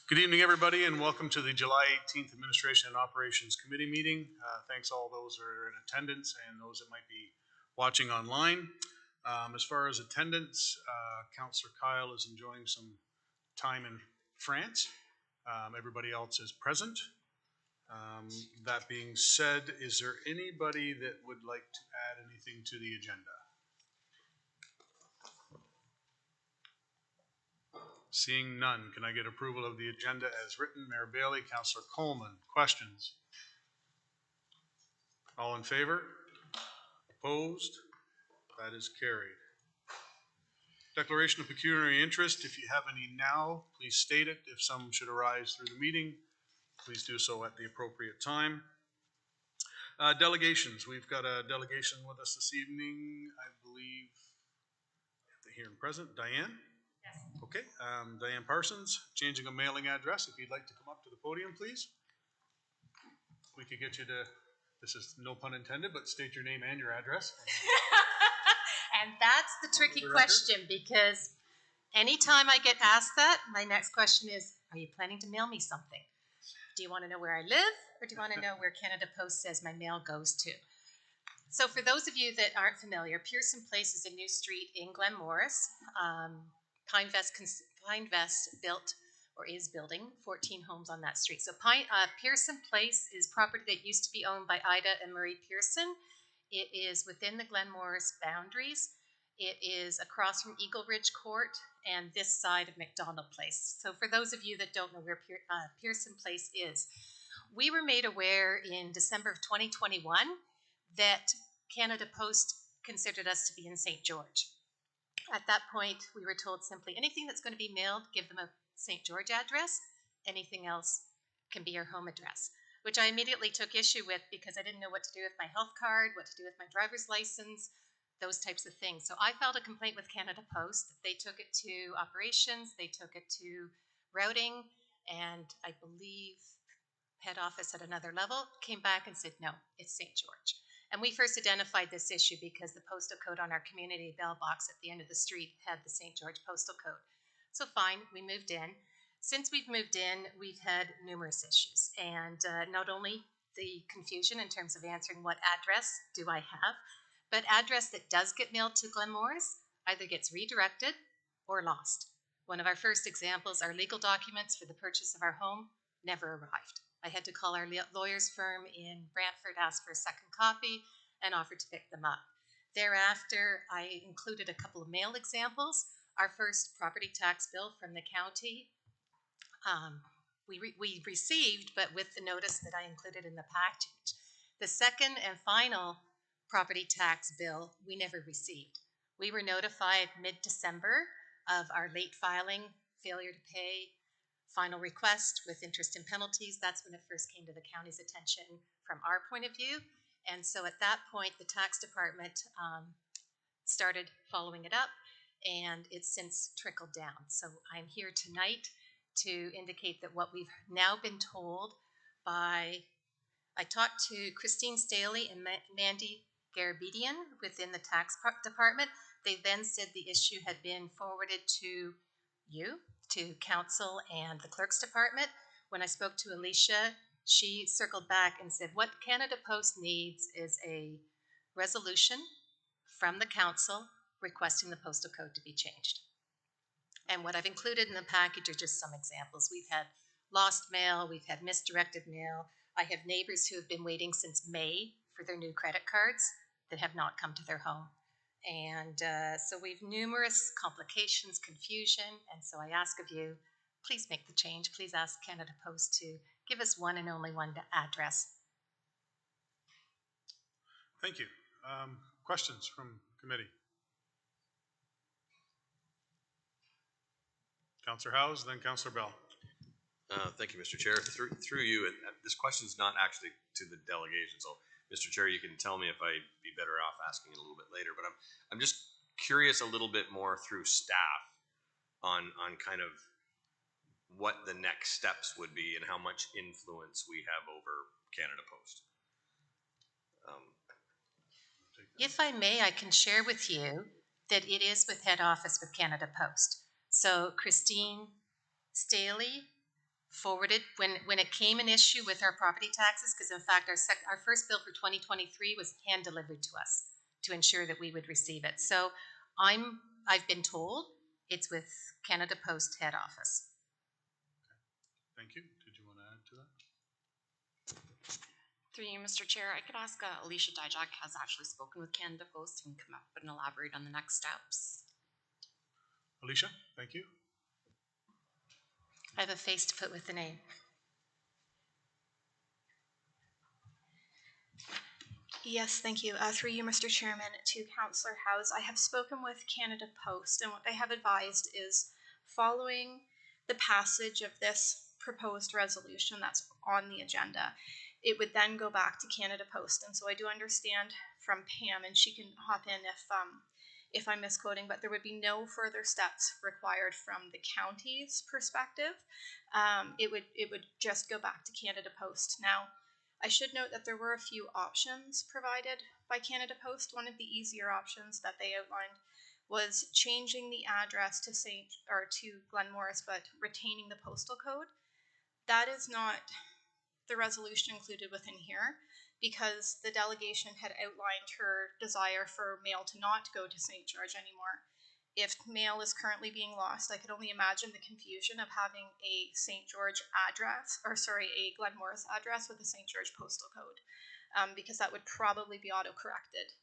Good evening, everybody, and welcome to the July 18th Administration and Operations Committee meeting. Thanks all those who are in attendance and those that might be watching online. As far as attendance, Councillor Kyle is enjoying some time in France. Everybody else is present. That being said, is there anybody that would like to add anything to the agenda? Seeing none, can I get approval of the agenda as written? Mayor Bailey, Councillor Coleman, questions? All in favor? Opposed? That is carried. Declaration of pecuniary interest. If you have any now, please state it. If some should arise through the meeting, please do so at the appropriate time. Delegations. We've got a delegation with us this evening, I believe, here and present. Diane? Yes. Okay. Diane Parsons, changing a mailing address. If you'd like to come up to the podium, please. We could get you to, this is no pun intended, but state your name and your address. And that's the tricky question, because anytime I get asked that, my next question is, are you planning to mail me something? Do you want to know where I live, or do you want to know where Canada Post says my mail goes to? So for those of you that aren't familiar, Pearson Place is a new street in Glenmorris. Pinevest built or is building 14 homes on that street. So Pearson Place is property that used to be owned by Ida and Marie Pearson. It is within the Glenmorris boundaries. It is across from Eagle Ridge Court and this side of McDonald Place. So for those of you that don't know where Pearson Place is, we were made aware in December of 2021 that Canada Post considered us to be in St. George. At that point, we were told simply anything that's going to be mailed, give them a St. George address. Anything else can be your home address, which I immediately took issue with because I didn't know what to do with my health card, what to do with my driver's license, those types of things. So I filed a complaint with Canada Post. They took it to operations, they took it to routing, and I believe head office at another level came back and said, no, it's St. George. And we first identified this issue because the postal code on our community bell box at the end of the street had the St. George postal code. So fine, we moved in. Since we've moved in, we've had numerous issues. And not only the confusion in terms of answering what address do I have, but address that does get mailed to Glenmorris either gets redirected or lost. One of our first examples, our legal documents for the purchase of our home never arrived. I had to call our lawyer's firm in Brantford, ask for a second copy, and offer to pick them up. Thereafter, I included a couple of mail examples. Our first property tax bill from the county, we received, but with the notice that I included in the package. The second and final property tax bill, we never received. We were notified mid-December of our late filing, failure to pay, final request with interest and penalties. That's when it first came to the county's attention from our point of view. And so at that point, the tax department started following it up, and it's since trickled down. So I'm here tonight to indicate that what we've now been told by, I talked to Christine Staley and Mandy Garabedian within the tax department. They then said the issue had been forwarded to you, to council and the clerk's department. When I spoke to Alicia, she circled back and said, what Canada Post needs is a resolution from the council requesting the postal code to be changed. And what I've included in the package are just some examples. We've had lost mail, we've had misdirected mail. I have neighbors who have been waiting since May for their new credit cards that have not come to their home. And so we've numerous complications, confusion, and so I ask of you, please make the change. Please ask Canada Post to give us one and only one address. Thank you. Questions from committee? Councillor Howes, then Councillor Bell. Thank you, Mr. Chair. Through you, and this question is not actually to the delegation, so Mr. Chair, you can tell me if I'd be better off asking it a little bit later, but I'm just curious a little bit more through staff on kind of what the next steps would be and how much influence we have over Canada Post. If I may, I can share with you that it is with head office with Canada Post. So Christine Staley forwarded when it came an issue with our property taxes, because in fact our first bill for 2023 was hand delivered to us to ensure that we would receive it. So I've been told it's with Canada Post head office. Thank you. Did you want to add to that? Through you, Mr. Chair, I could ask Alicia Dijak has actually spoken with Canada Post and come up and elaborate on the next steps. Alicia, thank you. I have a face to put with the name. Yes, thank you. Through you, Mr. Chairman, to Councillor Howes, I have spoken with Canada Post, and what they have advised is following the passage of this proposed resolution that's on the agenda, it would then go back to Canada Post. And so I do understand from Pam, and she can hop in if I'm misquoting, but there would be no further steps required from the county's perspective. It would just go back to Canada Post. Now, I should note that there were a few options provided by Canada Post. One of the easier options that they outlined was changing the address to Glenmorris, but retaining the postal code. That is not the resolution included within here, because the delegation had outlined her desire for mail to not go to St. George anymore. If mail is currently being lost, I could only imagine the confusion of having a St. George address, a Glenmorris address with a St. George postal code, because that would probably be auto-corrected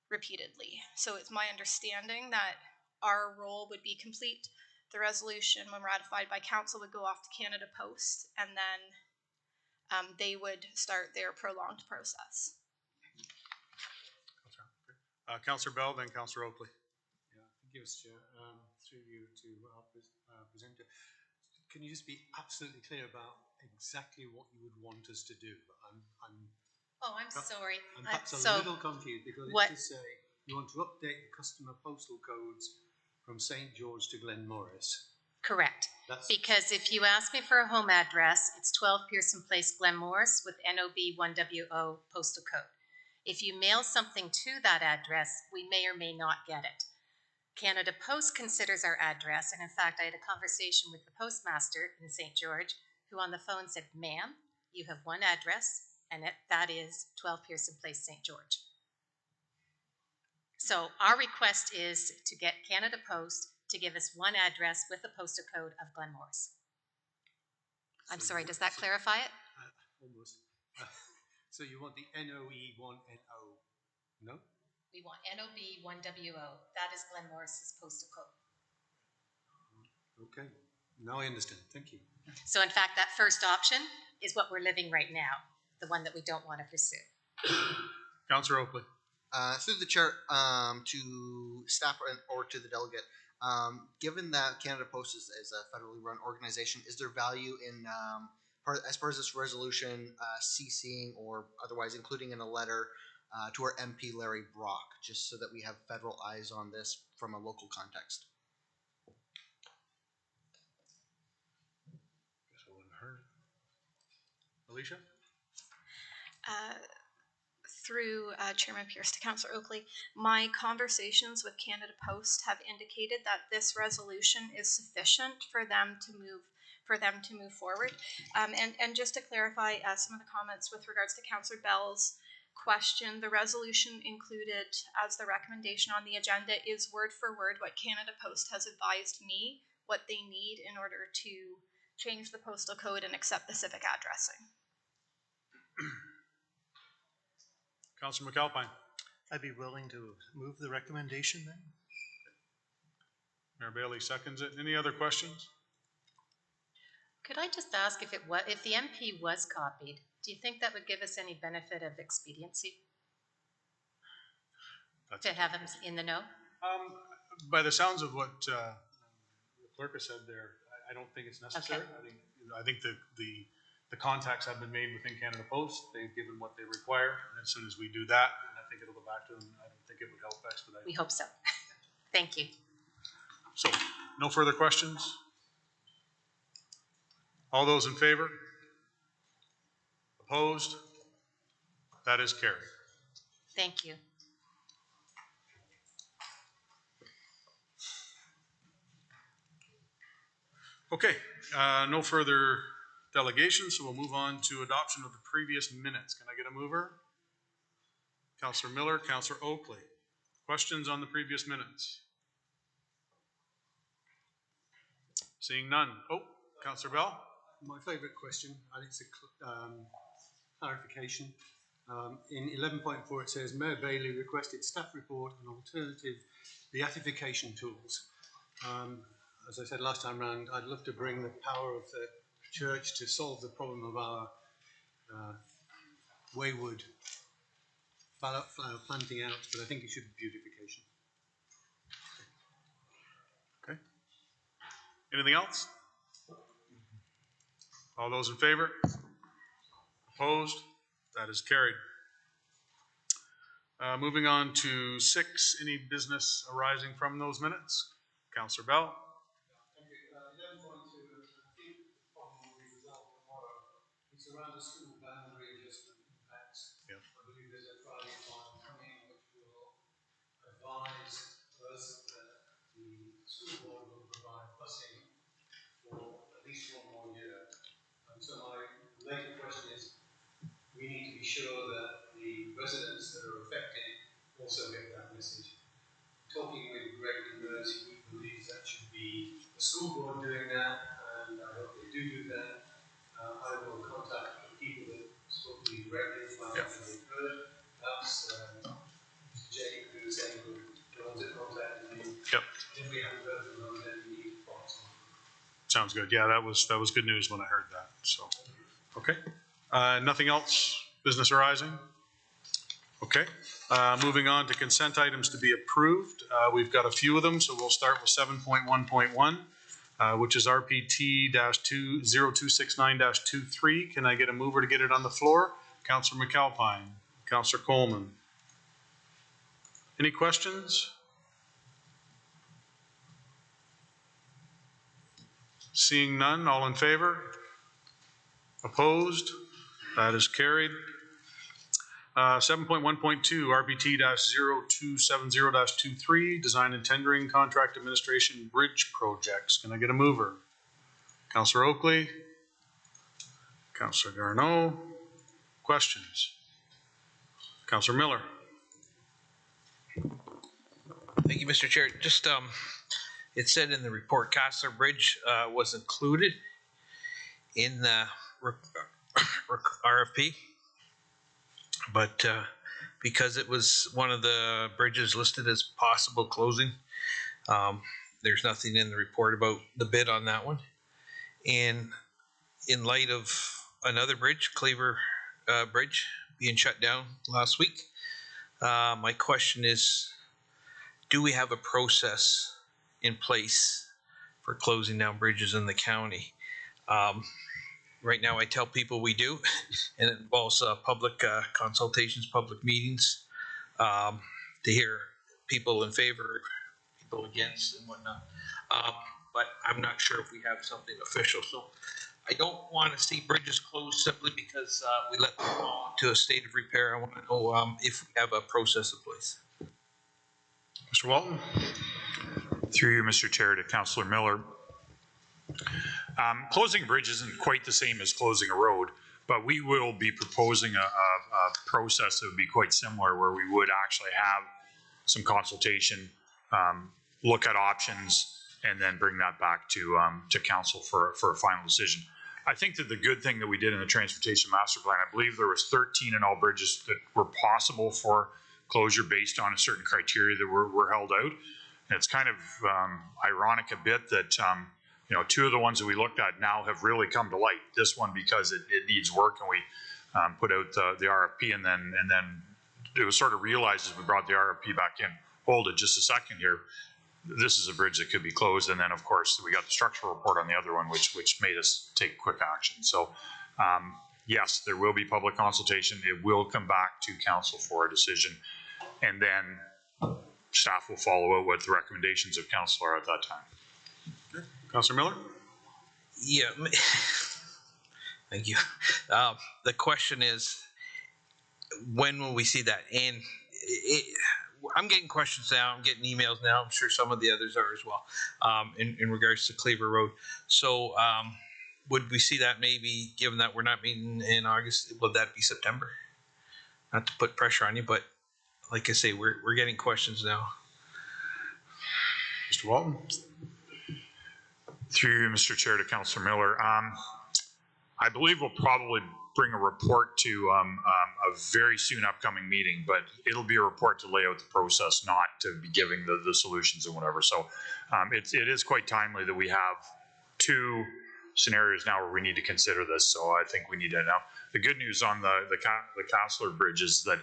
repeatedly. So it's my understanding that our role would be complete. The resolution, when ratified by council, would go off to Canada Post, and then they would start their prolonged process. Councillor Bell, then Councillor Oakley. Yeah, thank you, Mr. Chair. Through you to our presenter, can you just be absolutely clear about exactly what you would want us to do? I'm sorry. I'm perhaps a little confused, because what? it does say you want to update the customer postal codes from St. George to Glenmorris. Correct. That's Because if you ask me for a home address, it's 12 Pearson Place, Glenmorris with NOB 1WO postal code. If you mail something to that address, we may or may not get it. Canada Post considers our address, and in fact, I had a conversation with the postmaster in St. George, who on the phone said, "Ma'am, you have one address, and that is 12 Pearson Place, St. George." So our request is to get Canada Post to give us one address with the postal code of Glenmorris. I'm sorry, does that clarify it? almost. So you want the NOE1NO? No? We want NOB 1WO. That is Glenmorris's postal code. Okay. Now I understand. Thank you. So in fact, that first option is what we're living right now, the one that we don't want to pursue. Councillor Oakley. Through the chair, to staff or to the delegate, given that Canada Post is a federally run organization, is there value in, as part of this resolution, CCing or otherwise including in a letter to our MP Larry Brock, just so that we have federal eyes on this from a local context? Guess I wouldn't heard. Alicia? Through Chairman Pierce to Councillor Oakley, my conversations with Canada Post have indicated that this resolution is sufficient for them to move forward. And just to clarify some of the comments with regards to Councillor Bell's question, the resolution included as the recommendation on the agenda is word for word what Canada Post has advised me what they need in order to change the postal code and accept the civic addressing. Councillor McAlpine. I'd be willing to move the recommendation then. Mayor Bailey seconds it. Any other questions? Could I just ask if the MP was copied, do you think that would give us any benefit of expediency That's to have him in the know? By the sounds of what the clerk has said there, I don't think it's necessary. Okay. I think the contacts have been made within Canada Post. They've given what they require, and as soon as we do that, I think it'll go back to them. I don't think it would help expedite. We hope so. Thank you. So, no further questions? All those in favor? Opposed? That is carried. Thank you. Okay, no further delegations, so we'll move on to adoption of the previous minutes. Can I get a mover? Councillor Miller, Councillor Oakley. Questions on the previous minutes? Seeing none. Oh, Councillor Bell? My favourite question, and it's a clarification. In 11.4 it says Mayor Bailey requested staff report on alternative beatification tools. As I said last time round, I'd love to bring the power of the church to solve the problem of our wayward flower planting out, but I think it should be beautification. Okay. Anything else? All those in favor? Opposed? That is carried. Moving on to 6, any business arising from those minutes? Councillor Bell? Thank you. 11.2, I think the problem will be resolved tomorrow. It's around the school boundary adjustment impacts. Yep. I believe there's a Friday file coming which will advise us that the school board will provide busing for at least 1 more year. And so my later question is, we need to be sure that the residents that are affected also get that message. Talking with Greg Demers, he believes that should be the school board doing that, and I hope they do that. I will contact the people that spoke to me directly, find out what they've heard. Perhaps Mr. Jay, who was saying the ones that contacted me. Yep. If we haven't heard from them, then we need to box on. Sounds good. Yeah, that was good news when I heard that. So, okay. Nothing else business arising? Okay. Moving on to consent items to be approved. We've got a few of them, so we'll start with 7.1.1, which is RPT-0269-23. Can I get a mover to get it on the floor? Councillor McAlpine, Councillor Coleman. Any questions? Seeing none, all in favor? Opposed? That is carried. 7.1.2, RPT-0270-23, Design and Tendering Contract Administration Bridge Projects. Can I get a mover? Councillor Oakley? Councillor Garneau? Questions? Councillor Miller? Thank you, Mr. Chair. Just, it said in the report, Castler Bridge was included in the RFP, but because it was one of the bridges listed as possible closing, there's nothing in the report about the bid on that one. And in light of another bridge, Cleaver Bridge, being shut down last week, my question is, do we have a process in place for closing down bridges in the county? Right now I tell people we do, and it involves public consultations, public meetings, to hear people in favor, people against and whatnot. But I'm not sure if we have something official. So I don't want to see bridges closed simply because we let them fall into a state of repair. I want to know if we have a process in place. Mr. Walton? Through you, Mr. Chair, to Councillor Miller. Closing a bridge isn't quite the same as closing a road, but we will be proposing a process that would be quite similar, where we would actually have some consultation, look at options, and then bring that back to council for a final decision. I think that the good thing that we did in the Transportation Master Plan, I believe there was 13 in all bridges that were possible for closure based on a certain criteria that were held out. And it's kind of ironic a bit that you know, 2 of the ones that we looked at now have really come to light. This one because it needs work, and we put out the RFP, and then it was sort of realized as we brought the RFP back in. Hold it just a second here. This is a bridge that could be closed, and then of course we got the structural report on the other one, which made us take quick action. So yes, there will be public consultation. It will come back to council for a decision, and then staff will follow out what the recommendations of council are at that time. Okay. Councillor Miller? Yeah, thank you. The question is, when will we see that? And I'm getting questions now, I'm getting emails now, I'm sure some of the others are as well, in regards to Cleaver Road. So would we see that maybe, given that we're not meeting in August, would that be September? Not to put pressure on you, but like I say, we're getting questions now. Mr. Walton? Through you, Mr. Chair, to Councillor Miller. I believe we'll probably bring a report to a very soon upcoming meeting, but it'll be a report to lay out the process, not to be giving the solutions and whatever. So it is quite timely that we have two scenarios now where we need to consider this. So I think we need to now. The good news on the Castler Bridge is that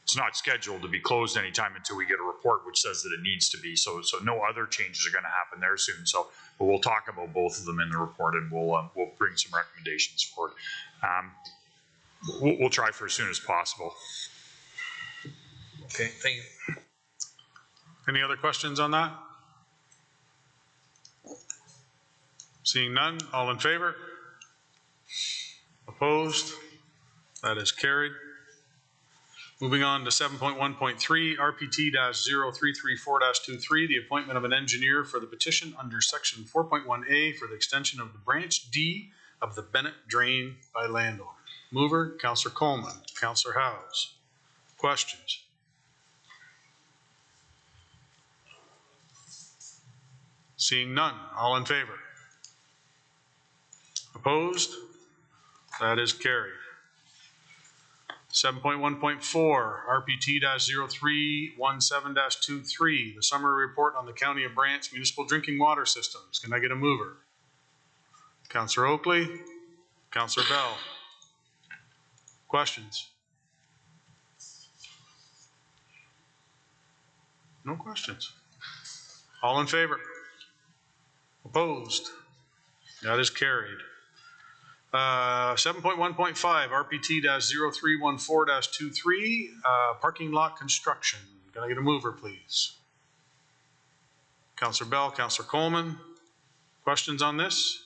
it's not scheduled to be closed anytime until we get a report which says that it needs to be. So no other changes are going to happen there soon. So but we'll talk about both of them in the report, and we'll bring some recommendations forward. We'll try for as soon as possible. Okay, thank you. Any other questions on that? Seeing none, all in favor? Opposed? That is carried. Moving on to 7.1.3, RPT-0334-23, the appointment of an engineer for the petition under section 4.1A for the extension of the branch D of the Bennett Drain by landowner. Mover, Councillor Coleman. Councillor Howes. Questions? Seeing none, all in favor? Opposed? That is carried. 7.1.4, RPT-0317-23, the summary report on the County of Brant's municipal drinking water systems. Can I get a mover? Councillor Oakley, Councillor Bell. Questions? No questions. All in favor? Opposed? That is carried. 7.1.5, RPT-0314-23, parking lot construction. Can I get a mover, please? Councillor Bell, Councillor Coleman. Questions on this?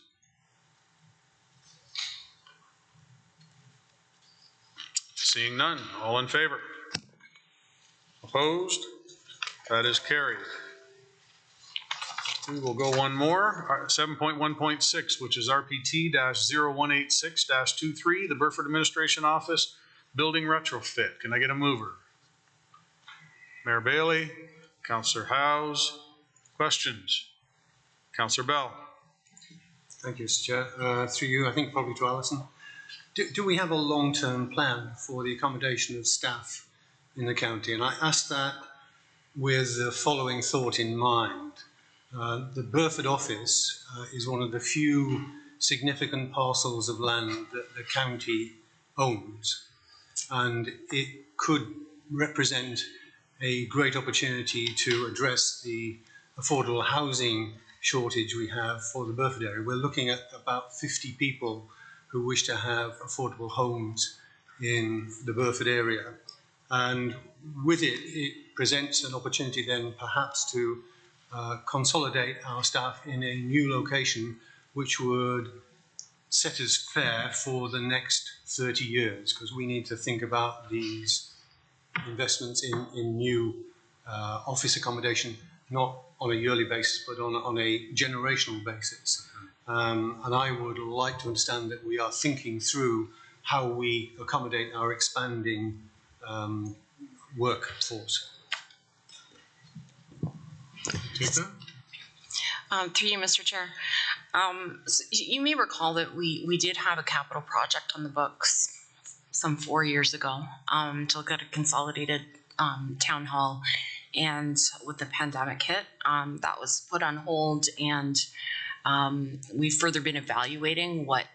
Seeing none, all in favor? Opposed? That is carried. We will go one more, 7.1.6, which is RPT-0186-23, the Burford Administration Office Building Retrofit. Can I get a mover? Mayor Bailey, Councillor Howes. Questions? Councillor Bell. Thank you, Mr. Chair. Through you, I think probably to Alison. Do we have a long-term plan for the accommodation of staff in the county? And I ask that with the following thought in mind. The Burford office is one of the few significant parcels of land that the county owns, and it could represent a great opportunity to address the affordable housing shortage we have for the Burford area. We're looking at about 50 people who wish to have affordable homes in the Burford area, and with it, it presents an opportunity then perhaps to consolidate our staff in a new location which would set us fair for the next 30 years, because we need to think about these investments in new office accommodation, not on a yearly basis, but on a generational basis. And I would like to understand that we are thinking through how we accommodate our expanding workforce. Through you, Mr. Chair. So you may recall that we did have a capital project on the books some 4 years ago to look at a consolidated town hall, and with the pandemic hit, that was put on hold, and we've further been evaluating what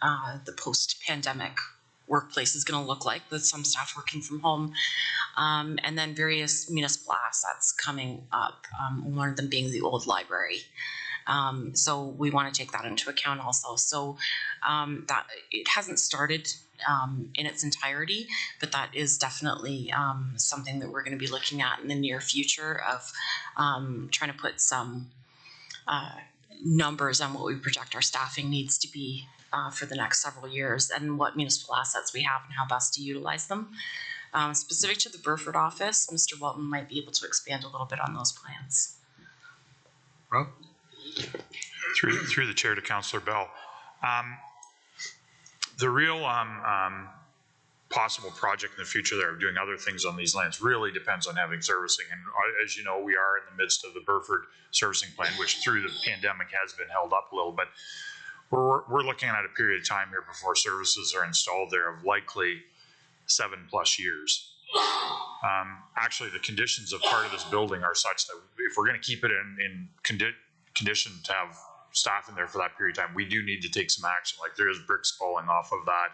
the post-pandemic workplace is going to look like, with some staff working from home, and then various municipal assets coming up, one of them being the old library. So we want to take that into account also. So that it hasn't started in its entirety, but that is definitely something that we're going to be looking at in the near future, of trying to put some numbers on what we project our staffing needs to be for the next several years, and what municipal assets we have and how best to utilize them. Specific to the Burford office, Mr. Walton might be able to expand a little bit on those plans. Rob? Through the chair to Councillor Bell. The real possible project in the future there of doing other things on these lands really depends on having servicing. And as you know, we are in the midst of the Burford servicing plan, which through the pandemic has been held up a little, but we're looking at a period of time here before services are installed there of likely 7+ years. Actually, the conditions of part of this building are such that if we're going to keep it in condition to have staff in there for that period of time, we do need to take some action. Like there is bricks falling off of that.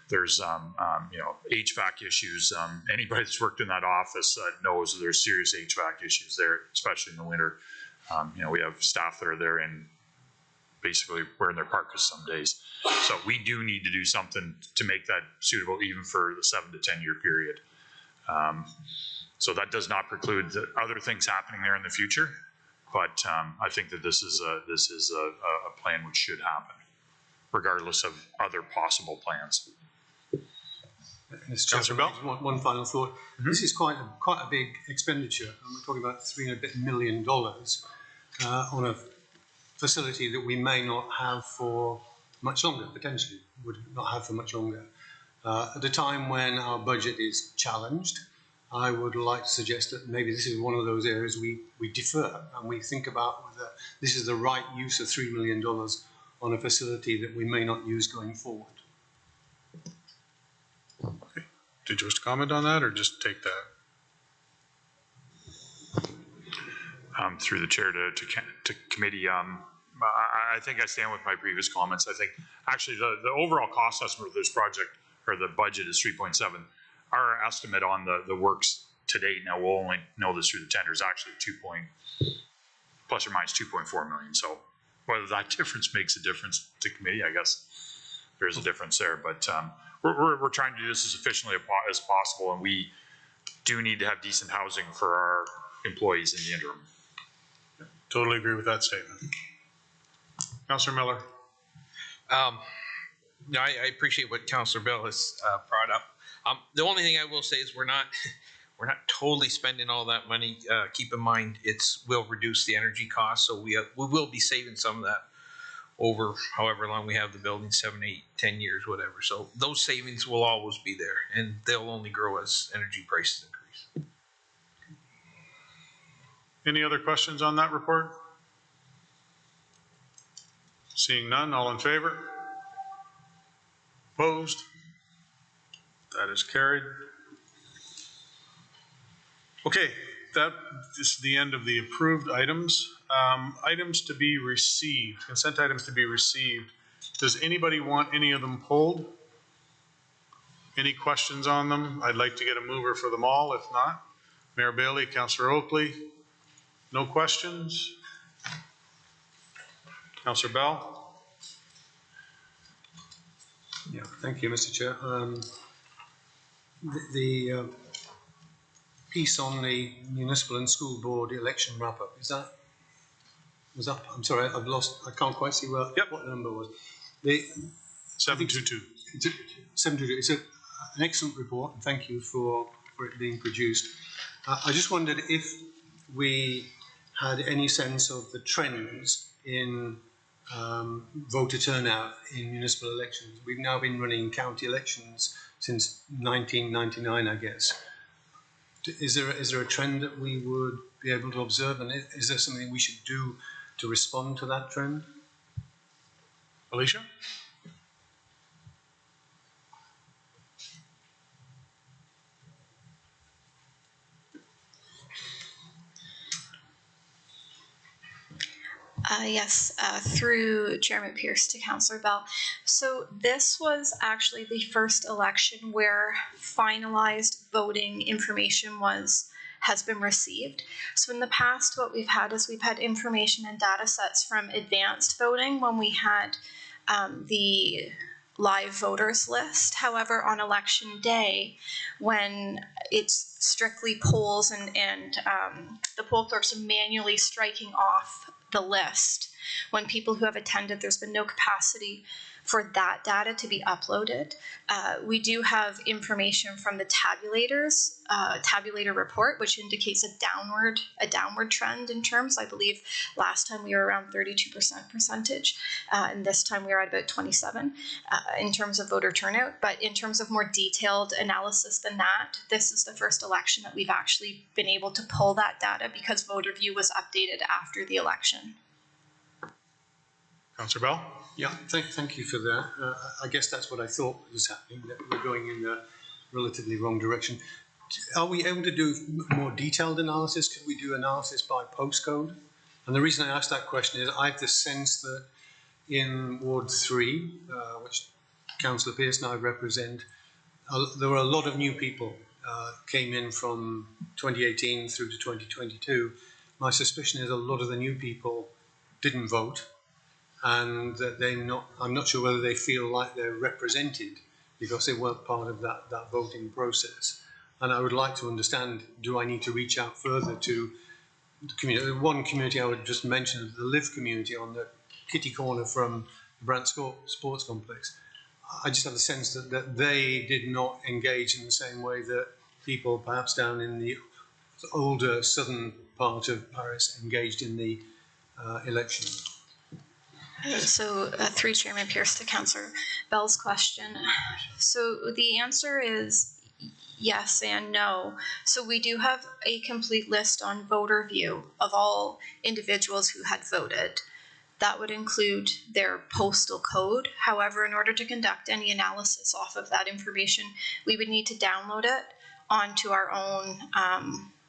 There's you know, HVAC issues. Anybody that's worked in that office knows that there's serious HVAC issues there, especially in the winter. You know, we have staff that are there in basically wearing their parkas some days. So we do need to do something to make that suitable even for the 7 to 10 year period. So that does not preclude the other things happening there in the future. But I think that this is a plan which should happen, regardless of other possible plans. Councillor Bell? One final thought. This is quite a big expenditure. We're talking about $3 million on a facility that we may not have for much longer, potentially would not have for much longer. At a time when our budget is challenged, I would like to suggest that maybe this is one of those areas we defer and we think about whether this is the right use of $3 million on a facility that we may not use going forward. Okay. Did you wish to comment on that or just take that? Through the chair to committee, I think I stand with my previous comments. I think actually the overall cost estimate of this project or the budget is 3.7. Our estimate on the works to date, now we'll only know this through the tender, is actually plus or minus 2.4 million. So whether that difference makes a difference to committee, I guess there's a difference there. But we're trying to do this as efficiently as possible, and we do need to have decent housing for our employees in the interim. Totally agree with that statement. Councillor Miller. No, I appreciate what Councillor Bell has brought up. The only thing I will say is we're not totally spending all that money. Keep in mind, will reduce the energy costs, so we will be saving some of that over however long we have the building, 7, 8, 10 years, whatever. So those savings will always be there, and they'll only grow as energy prices increase. Any other questions on that report? Seeing none, all in favor? Opposed? That is carried. Okay, that is the end of the approved items. Items to be received, consent items to be received. Does anybody want any of them pulled? Any questions on them? I'd like to get a mover for them all. If not, Mayor Bailey, Councillor Oakley. No questions? Councillor Bell? Yeah, thank you, Mr. Chair. The piece on the municipal and school board election wrap-up, was up? I'm sorry, I've lost, I can't quite see what the number was. 722. 722. It's an excellent report, and thank you for it being produced. I just wondered if we had any sense of the trends in voter turnout in municipal elections. We've now been running county elections since 1999, I guess. Is there a trend that we would be able to observe, and is there something we should do to respond to that trend? Alicia? Yes, through Chairman Pierce to Councillor Bell. So this was actually the first election where finalized voting information has been received. So in the past, what we've had is we've had information and data sets from advanced voting when we had the live voters list. However, on election day, when it's strictly polls and the poll clerks are manually striking off the list, When people who have attended, there's been no capacity for that data to be uploaded. We do have information from the tabulators, tabulator report, which indicates a downward trend in terms. I believe last time we were around 32% percentage, and this time we are at about 27 in terms of voter turnout. But in terms of more detailed analysis than that, this is the first election that we've actually been able to pull that data because VoterView was updated after the election. Councillor Bell? Yeah, thank you for that. I guess that's what I thought was happening, that we're going in the relatively wrong direction. Are we able to do more detailed analysis? Could we do analysis by postcode? And the reason I ask that question is I have the sense that in Ward 3, which Councillor Pearce and I represent, there were a lot of new people came in from 2018 through to 2022. My suspicion is a lot of the new people didn't vote, and that I'm not sure whether they feel like they're represented because they weren't part of that voting process. And I would like to understand, do I need to reach out further to the community? One community I would just mention is the Live community on the kitty corner from the Brant Sports Complex. I just have the sense that they did not engage in the same way that people perhaps down in the older southern part of Paris engaged in the election. So through Chairman Pearce to Councillor Bell's question. So the answer is yes and no. So we do have a complete list on VoterView of all individuals who had voted. That would include their postal code. However, in order to conduct any analysis off of that information, we would need to download it onto our own,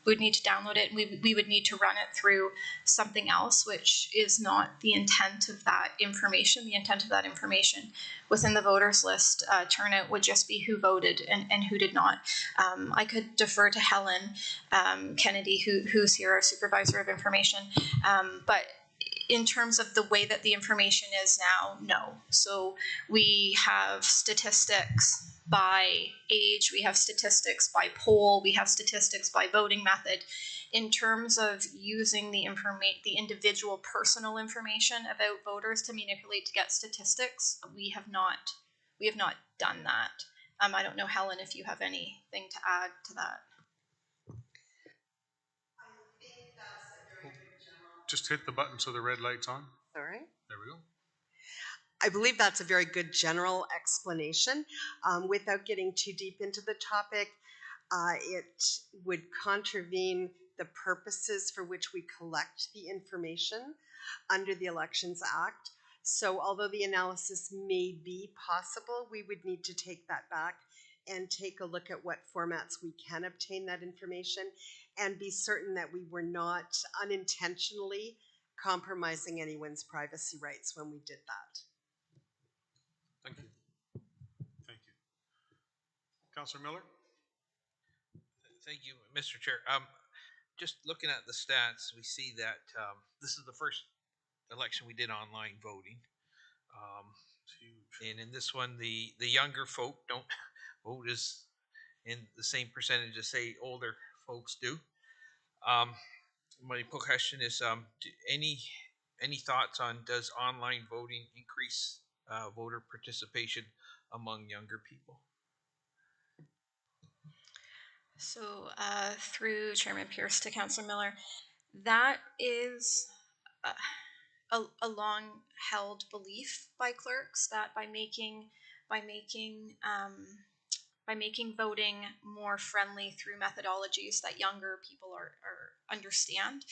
we would need to download it, and we would need to run it through something else, which is not the intent of that information. The intent of that information within the voters list turnout would just be who voted and who did not. I could defer to Helen Kennedy, who's here, our supervisor of information, but in terms of the way that the information is now, no. So we have statistics by age, we have statistics by poll, we have statistics by voting method. In terms of using the individual personal information about voters to manipulate to get statistics, we have not done that. I don't know, Helen, if you have anything to add to that. Just hit the button so the red light's on. All right. There we go. I believe that's a very good general explanation. Without getting too deep into the topic, it would contravene the purposes for which we collect the information under the Elections Act. So although the analysis may be possible, we would need to take that back and take a look at what formats we can obtain that information and be certain that we were not unintentionally compromising anyone's privacy rights when we did that. Thank you. Thank you. Councillor Miller? Thank you, Mr. Chair. Just looking at the stats, we see that this is the first election we did online voting. And in this one, the younger folk don't vote as in the same percentage as, say, older folks do. My question is, any thoughts on, does online voting increase voter participation among younger people? So through Chairman Pearce to Councillor Miller, that is a long-held belief by clerks that by making voting more friendly through methodologies that younger people are understand,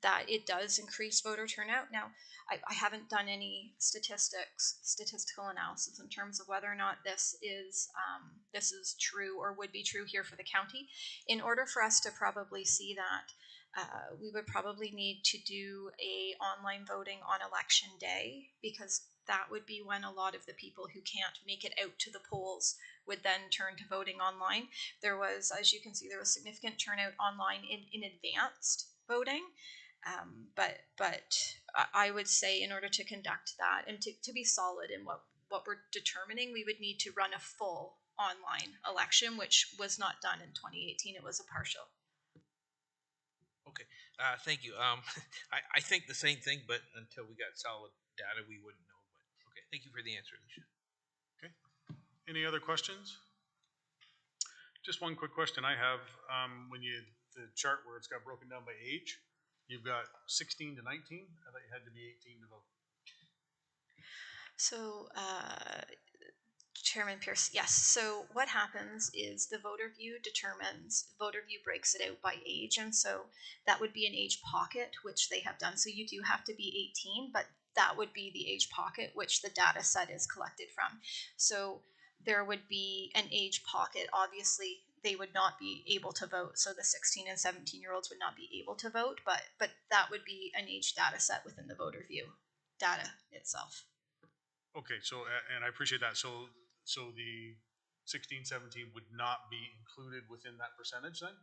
that it does increase voter turnout. Now, I haven't done any statistical analysis in terms of whether or not this is true or would be true here for the county. In order for us to probably see that, we would probably need to do a online voting on election day, because that would be when a lot of the people who can't make it out to the polls would then turn to voting online. There was, as you can see, there was significant turnout online in advanced voting. But I would say in order to conduct that and to be solid in what we're determining, we would need to run a full online election, which was not done in 2018. It was a partial. Okay, thank you. I think the same thing, but until we got solid data, we wouldn't know. But okay, thank you for the answer, Alicia. Okay. Any other questions? Just one quick question I have. When the chart where it's got broken down by age, you've got 16 to 19. I thought you had to be 18 to vote. So, Chairman Pierce, yes. So what happens is the voter view breaks it out by age, and so that would be an age pocket, which they have done. So you do have to be 18, but that would be the age pocket which the data set is collected from. So there would be an age pocket. Obviously, they would not be able to vote. So the 16 and 17-year-olds would not be able to vote, but that would be an age data set within the voter view data itself. Okay, so, and I appreciate that. So the 16, 17 would not be included within that percentage then?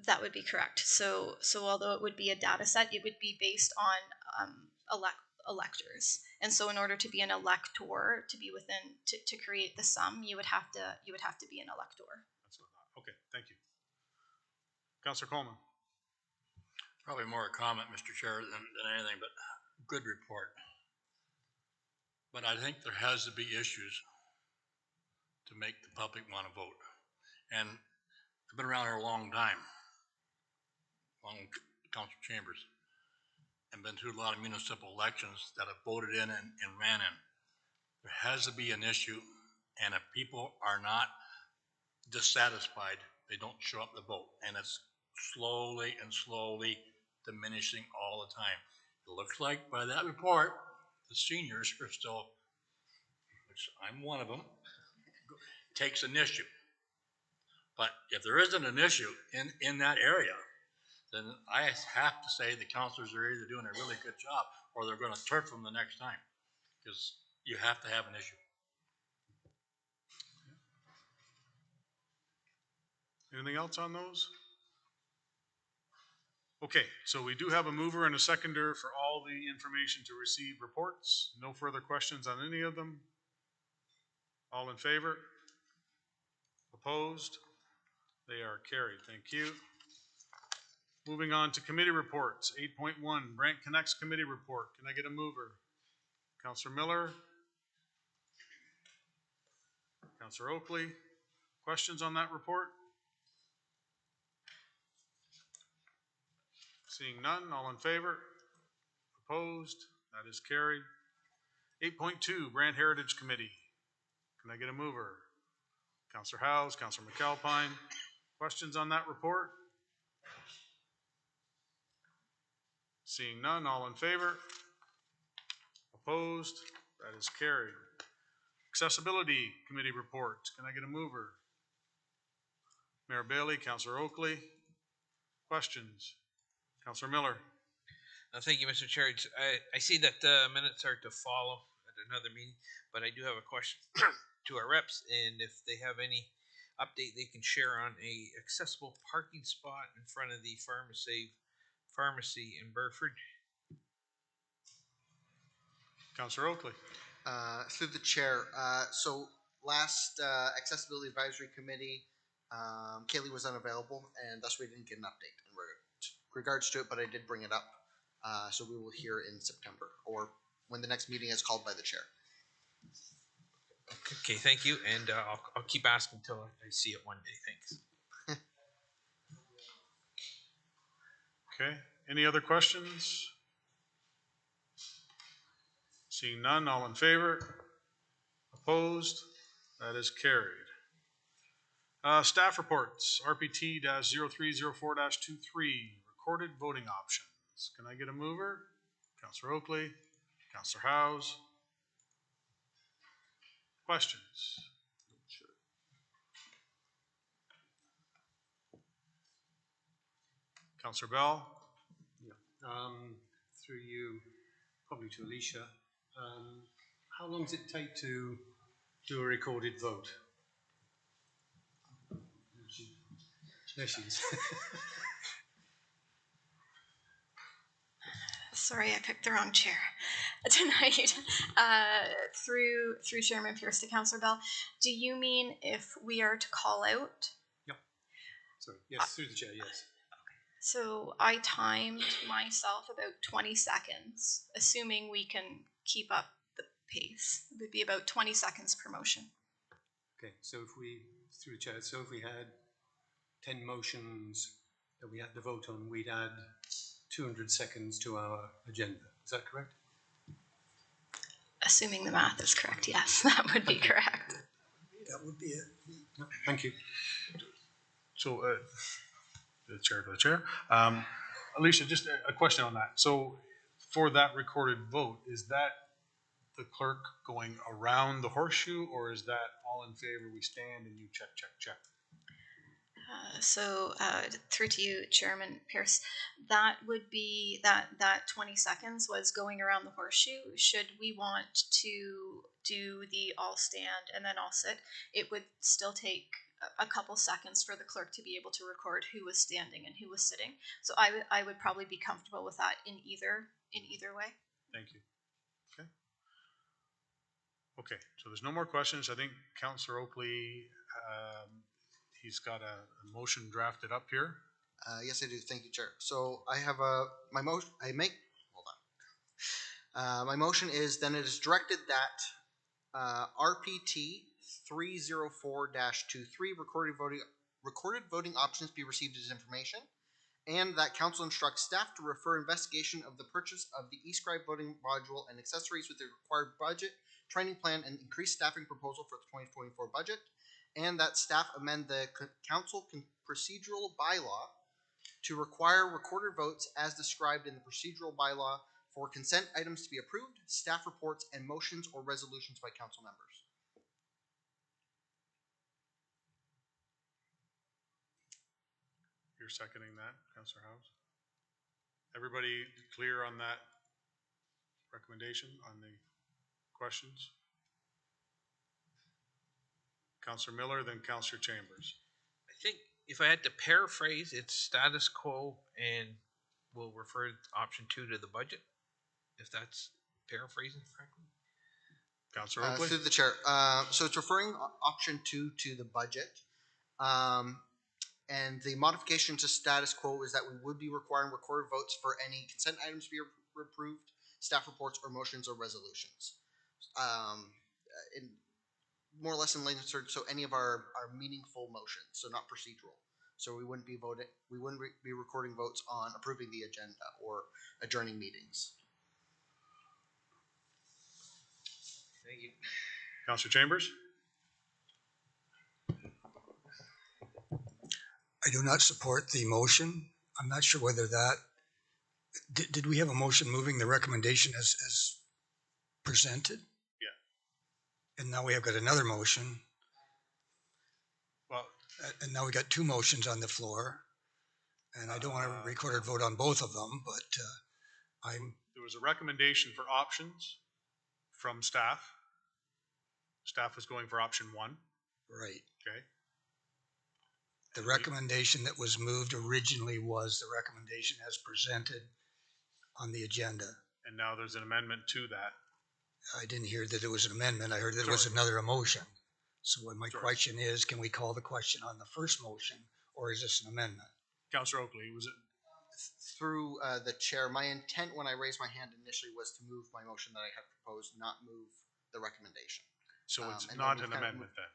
That would be correct. So although it would be a data set, it would be based on electors. And so in order to be an elector, to be within, to create the sum, you would have to be an elector. That's what I thought. Okay, thank you. Councillor Coleman. Probably more a comment, Mr. Chair, than anything, but good report. But I think there has to be issues to make the public want to vote. And I've been around here a long time, long council chambers, and been through a lot of municipal elections that have voted in and ran in. There has to be an issue, and if people are not dissatisfied, they don't show up to vote. And it's slowly and slowly diminishing all the time. It looks like by that report, the seniors are still, which I'm one of them, takes an issue. But if there isn't an issue in that area, then I have to say the councilors are either doing a really good job or they're going to turf them the next time, because you have to have an issue. Anything else on those? Okay, so we do have a mover and a seconder for all the information to receive reports. No further questions on any of them. All in favor? Opposed? They are carried. Thank you. Moving on to committee reports. 8.1, Brant Connects Committee Report. Can I get a mover? Councillor Miller? Councillor Oakley? Questions on that report? Seeing none, all in favor? Opposed? That is carried. 8.2, Brant Heritage Committee. Can I get a mover? Councillor Howes, Councillor McAlpine. Questions on that report? Seeing none, all in favor? Opposed? That is carried. Accessibility Committee Report. Can I get a mover? Mayor Bailey, Councillor Oakley. Questions? Councillor Miller. Thank you, Mr. Chair. I see that minutes are to follow at another meeting, but I do have a question to our reps, and if they have any update they can share on a accessible parking spot in front of the pharmacy in Burford. Councillor Oakley. Through the chair, so last Accessibility Advisory Committee, Kaylee was unavailable, and thus we didn't get an update in regards to it, but I did bring it up. So we will hear in September, or when the next meeting is called by the chair. Okay, thank you, and I'll keep asking until I see it one day. Thanks. Okay, any other questions? Seeing none, all in favor? Opposed? That is carried. Staff reports, RPT-0304-23, recorded voting options. Can I get a mover? Councillor Oakley, Councillor Howes. Questions? Councillor Bell. Through you, probably to Alicia, how long does it take to do a recorded vote? There she is. Sorry, I picked the wrong chair tonight. Through Chairman Pierce to Councillor Bell, do you mean if we are to call out? Yep. Sorry, yes, through the chair, yes. So I timed myself about 20 seconds, assuming we can keep up the pace. It would be about 20 seconds per motion. Okay, so if we, through the chair, so if we had 10 motions that we had to vote on, we'd add 200 seconds to our agenda. Is that correct? Assuming the math is correct, yes, that would be correct. That would be it. No, thank you. So, the chair to the chair. Alicia, just a question on that. So for that recorded vote, is that the clerk going around the horseshoe, or is that all in favor, we stand and you check, check, check? Through to you, Chairman Pierce, that would be that 20 seconds was going around the horseshoe. Should we want to do the all stand and then all sit, it would still take a couple seconds for the clerk to be able to record who was standing and who was sitting. So I would probably be comfortable with that in either way. Thank you. Okay. Okay, so there's no more questions. I think Councillor Oakley, he's got a motion drafted up here. Yes, I do. Thank you, Chair. So I have my motion. Hold on. My motion is then it is directed that RPT 304-23 recorded voting options be received as information, and that council instructs staff to refer investigation of the purchase of the eScribe voting module and accessories with the required budget, training plan, and increased staffing proposal for the 2024 budget, and that staff amend the council procedural bylaw to require recorded votes as described in the procedural bylaw for consent items to be approved, staff reports, and motions or resolutions by council members. You're seconding that, Councillor House? Everybody clear on that recommendation, on the questions? Councillor Miller, then Councillor Chambers. I think if I had to paraphrase, it's status quo, and we'll refer option 2 to the budget, if that's paraphrasing correctly. Councillor Oakley? Through the chair. So it's referring option 2 to the budget. And the modification to status quo is that we would be requiring recorded votes for any consent items to be approved, staff reports, or motions or resolutions. In more or less in layman's terms, so any of our meaningful motions, so not procedural. So we wouldn't be be recording votes on approving the agenda or adjourning meetings. Thank you. Councillor Chambers? I do not support the motion. I'm not sure whether that, did we have a motion moving the recommendation as presented? Yeah. And now we have got another motion. Well, and now we got 2 motions on the floor. And I don't want to record a vote on both of them, but there was a recommendation for options from staff. Staff was going for option 1. Right. Okay. The recommendation that was moved originally was the recommendation as presented on the agenda. And now there's an amendment to that. I didn't hear that there was an amendment. I heard that there was another motion. So what my question is, can we call the question on the first motion, or is this an amendment? Councillor Oakley, was it? Through the chair, my intent when I raised my hand initially was to move my motion that I had proposed, not move the recommendation. So it's not an amendment then?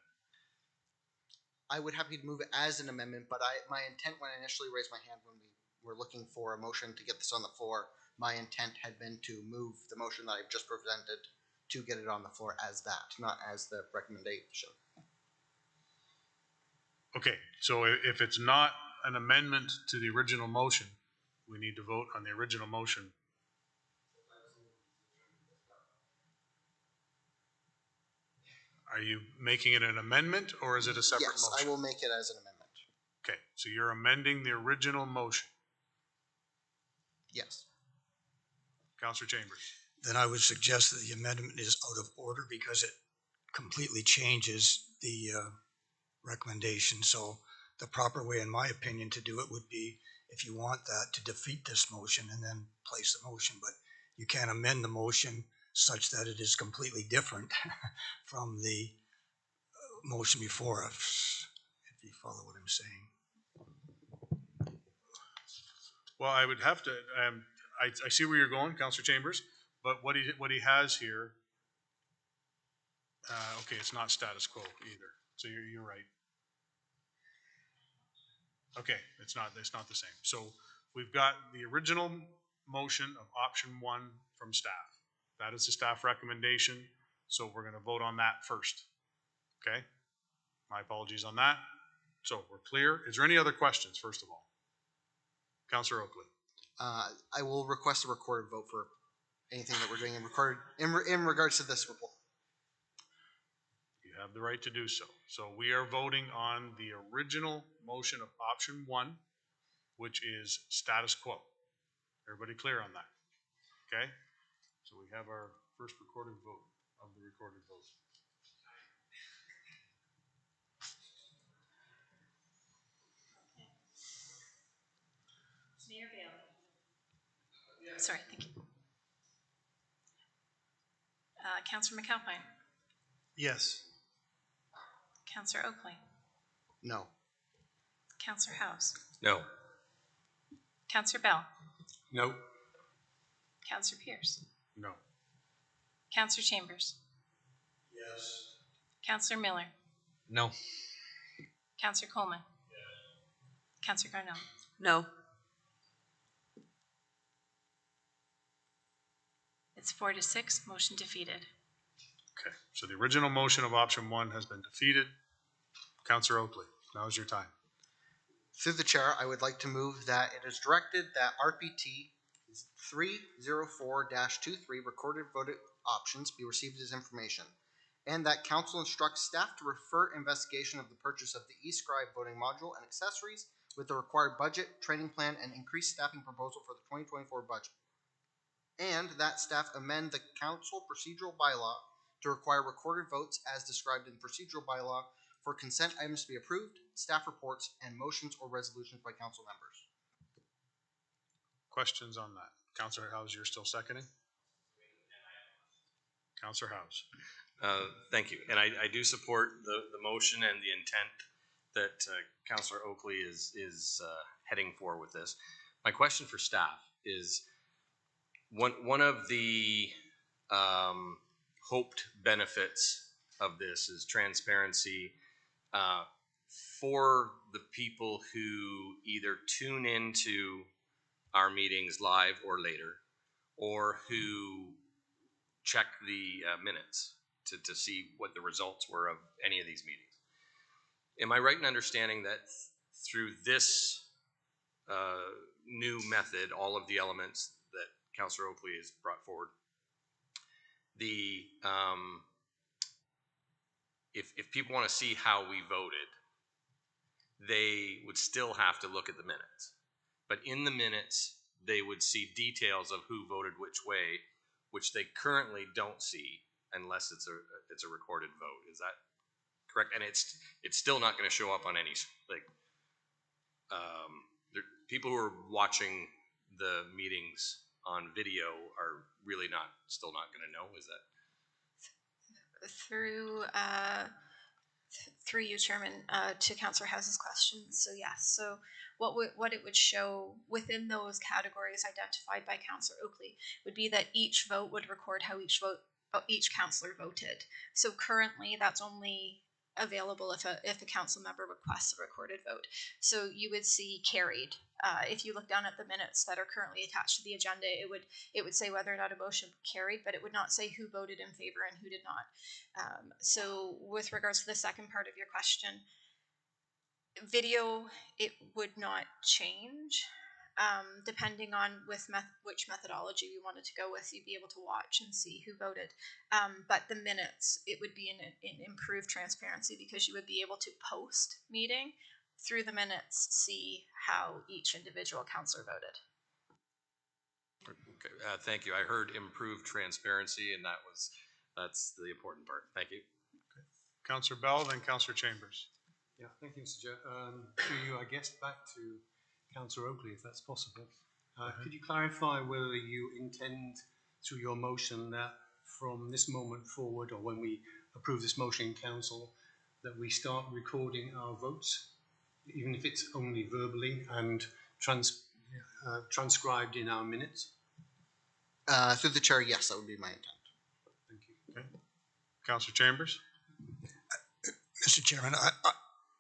I would happy to move it as an amendment, but my intent when I initially raised my hand when we were looking for a motion to get this on the floor, my intent had been to move the motion that I've just presented to get it on the floor as that, not as the recommendation. Okay, so if it's not an amendment to the original motion, we need to vote on the original motion. Are you making it an amendment, or is it a separate motion? Yes, I will make it as an amendment. Okay, so you're amending the original motion. Yes. Councillor Chambers. Then I would suggest that the amendment is out of order because it completely changes the recommendation. So the proper way, in my opinion, to do it would be, if you want that, to defeat this motion and then place the motion. But you can't amend the motion such that it is completely different from the motion before us, if you follow what I'm saying. Well, I would have to, I see where you're going, Counselor Chambers, but what he has here, okay, it's not status quo either, so you're right. Okay, it's not the same. So we've got the original motion of option 1 from staff. That is the staff recommendation, so we're gonna vote on that first, okay? My apologies on that. So we're clear. Is there any other questions, first of all? Counselor Oakley. I will request a recorded vote for anything that we're doing in regards to this report. You have the right to do so. So we are voting on the original motion of option 1, which is status quo. Everybody clear on that? Okay? So we have our first recorded vote of the recorded vote. Mayor Bailey. Sorry, thank you. Councillor McAlpine. Yes. Councillor Oakley. No. Councillor House. No. Councillor Bell. No. Councillor Pierce. No. Councillor Chambers. Yes. Councillor Miller. No. Councillor Coleman. Councillor Garneau. No. It's 4-6, motion defeated. Okay, so the original motion of option 1 has been defeated. Counselor Oakley, now is your time. Through the chair, I would like to move that it is directed that RPT 304-23 recorded voted options be received as information, and that council instructs staff to refer investigation of the purchase of the eScribe voting module and accessories with the required budget, training plan, and increased staffing proposal for the 2024 budget. And that staff amend the council procedural bylaw to require recorded votes as described in the procedural bylaw for consent items to be approved, staff reports, and motions or resolutions by council members. Questions on that? Counselor House, you're still seconding? Counselor House. Thank you. And I do support the motion and the intent that Councillor Oakley is heading for with this. My question for staff is, one of the hoped benefits of this is transparency for the people who either tune into our meetings live or later, or who check the minutes to see what the results were of any of these meetings. Am I right in understanding that through this new method, all of the elements that Councillor Oakley has brought forward, the if people want to see how we voted, they would still have to look at the minutes. But in the minutes, they would see details of who voted which way, which they currently don't see unless it's a recorded vote. Is that correct? And it's still not going to show up on any, like, people who are watching the meetings on video are really still not going to know. Is that? Through you, Chairman, to Councillor House's question. So yes, so what it would show within those categories identified by Councillor Oakley would be that each vote would record how each councillor voted. So currently, that's only available if a council member requests a recorded vote. So you would see carried. If you look down at the minutes that are currently attached to the agenda, it would say whether or not a motion carried, but it would not say who voted in favor and who did not. So with regards to the second part of your question, video, it would not change. Depending on which methodology we wanted to go with, you'd be able to watch and see who voted. But the minutes, it would be in improved transparency because you would be able to post meeting through the minutes, see how each individual councillor voted. Okay, thank you. I heard improved transparency, and that's the important part. Thank you. Okay. Councillor Bell, then Councillor Chambers. Yeah, thank you, Mr. Chair. To you, I guess, back to Councillor Oakley, if that's possible. Could you clarify whether you intend, through your motion, that from this moment forward, or when we approve this motion in council, that we start recording our votes, even if it's only verbally, and transcribed in our minutes? Through the chair, yes, that would be my intent. Thank you. Okay. Councillor Chambers? Mr. Chairman,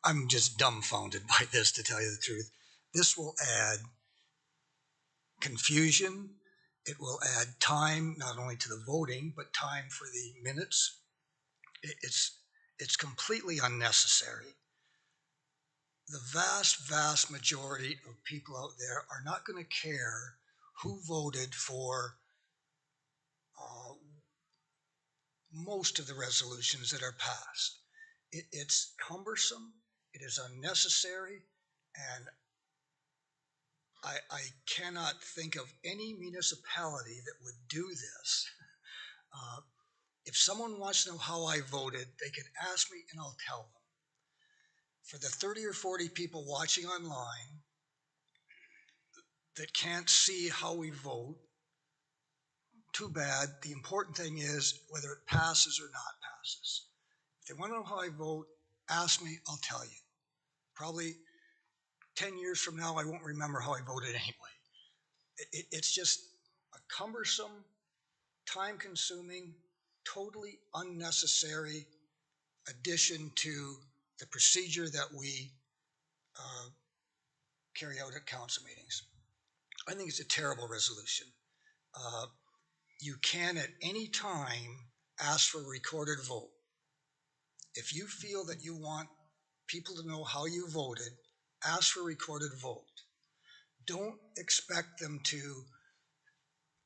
I'm just dumbfounded by this, to tell you the truth. This will add confusion. It will add time, not only to the voting, but time for the minutes. It's completely unnecessary. The vast majority of people out there are not going to care who voted for most of the resolutions that are passed. It's cumbersome, it is unnecessary, and I cannot think of any municipality that would do this. If someone wants to know how I voted, they can ask me and I'll tell them. For the 30 or 40 people watching online that can't see how we vote, too bad. The important thing is whether it passes or not passes. If they want to know how I vote, ask me, I'll tell you. Probably 10 years from now, I won't remember how I voted anyway. It's just a cumbersome, time-consuming, totally unnecessary addition to the procedure that we carry out at council meetings. I think it's a terrible resolution. You can at any time ask for a recorded vote. If you feel that you want people to know how you voted, ask for a recorded vote. Don't expect them to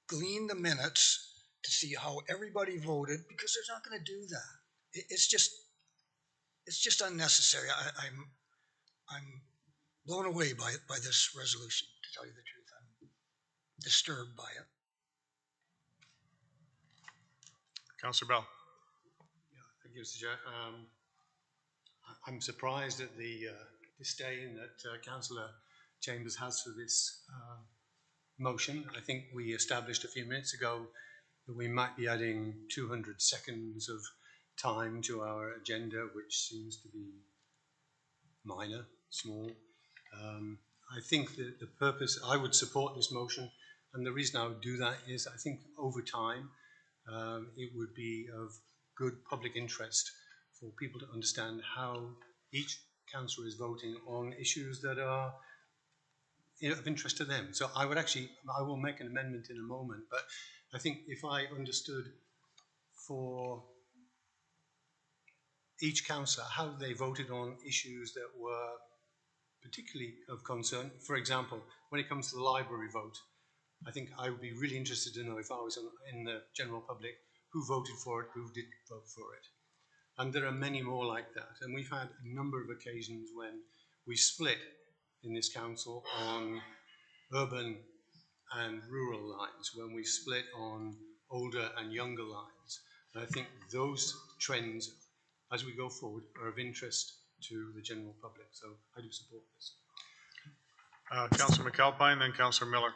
glean the minutes to see how everybody voted, because they're not going to do that. It's just unnecessary. I'm blown away by this resolution, to tell you the truth. I'm disturbed by it. Councillor Bell? Thank you, Mr. Chair. I'm surprised at the disdain that Councillor Chambers has for this motion. I think we established a few minutes ago that we might be adding 200 seconds of time to our agenda, which seems to be minor, small. I think that the purpose, I would support this motion, and the reason I would do that is I think over time it would be of good public interest for people to understand how each councillor is voting on issues that are of interest to them. So I will make an amendment in a moment, but I think if I understood for each councillor how they voted on issues that were particularly of concern, for example, when it comes to the library vote, I think I would be really interested to know, if I was in the general public, who voted for it, who didn't vote for it. And there are many more like that. And we've had a number of occasions when we split in this council on urban and rural lines, when we split on older and younger lines. And I think those trends, as we go forward, are of interest to the general public. So I do support this. Councillor McAlpine, then Councillor Miller,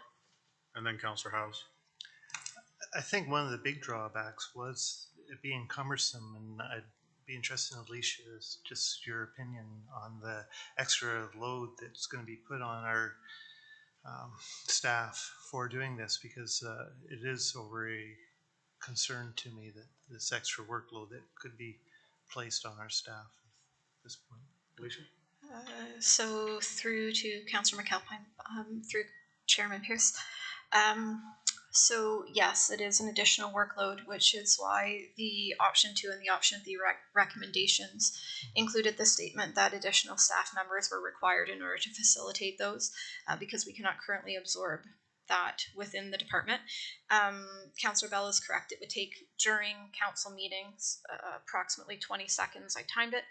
and then Councillor House. I think one of the big drawbacks was it being cumbersome, and I'd be interested in Alicia's, just your opinion on the extra load that's going to be put on our staff for doing this, because it is over a concern to me that this extra workload that could be placed on our staff at this point. Alicia? So through to Councillor McAlpine, through Chairman Pierce. So yes, it is an additional workload, which is why the option 2 and the option 3 recommendations included the statement that additional staff members were required in order to facilitate those, because we cannot currently absorb that within the department. Councillor Bell is correct. It would take, during council meetings, approximately 20 seconds. I timed it.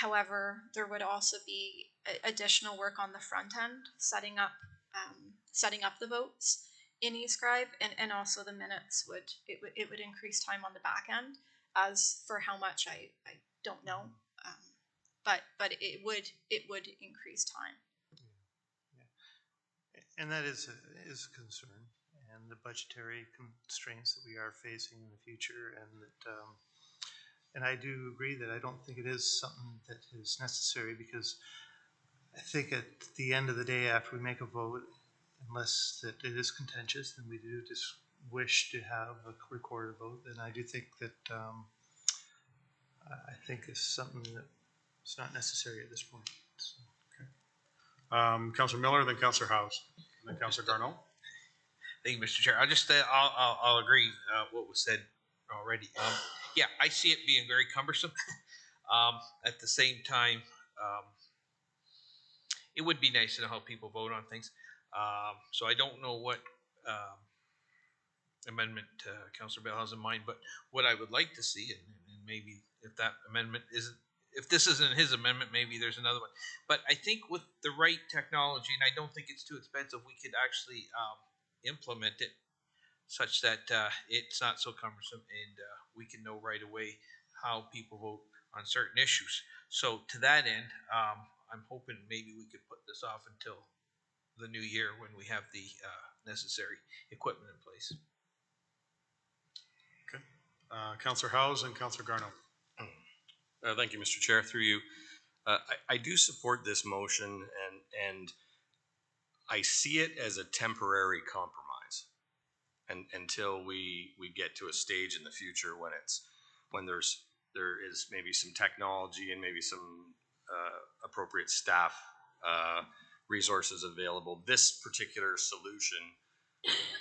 However, there would also be additional work on the front end, setting up the votes in eScribe, and also the minutes it would increase time on the back end. As for how much, I don't know, but it would increase time. Yeah. And that is a concern, and the budgetary constraints that we are facing in the future, and that and I do agree that I don't think it is something that is necessary, because I think at the end of the day, after we make a vote, unless that it is contentious, then we do just wish to have a recorded vote. And I do think that I think it's something that it's not necessary at this point. So. Councillor Miller, then Councillor House, and then Councillor Garneau. Thank you, Mr. Chair. I'll agree what was said already. Yeah, I see it being very cumbersome. At the same time, it would be nice to know how people vote on things. So I don't know what amendment Councillor Bell has in mind, but what I would like to see, and maybe if that amendment isn't, if this isn't his amendment, maybe there's another one. But I think with the right technology, and I don't think it's too expensive, we could actually implement it such that it's not so cumbersome, and we can know right away how people vote on certain issues. So to that end, I'm hoping maybe we could put this off until the new year when we have the necessary equipment in place. Okay. Councillor House and Councillor Garneau. Thank you, Mr. Chair. Through you, I do support this motion, and I see it as a temporary compromise, and until we get to a stage in the future when there is maybe some technology and maybe some appropriate staff resources available. This particular solution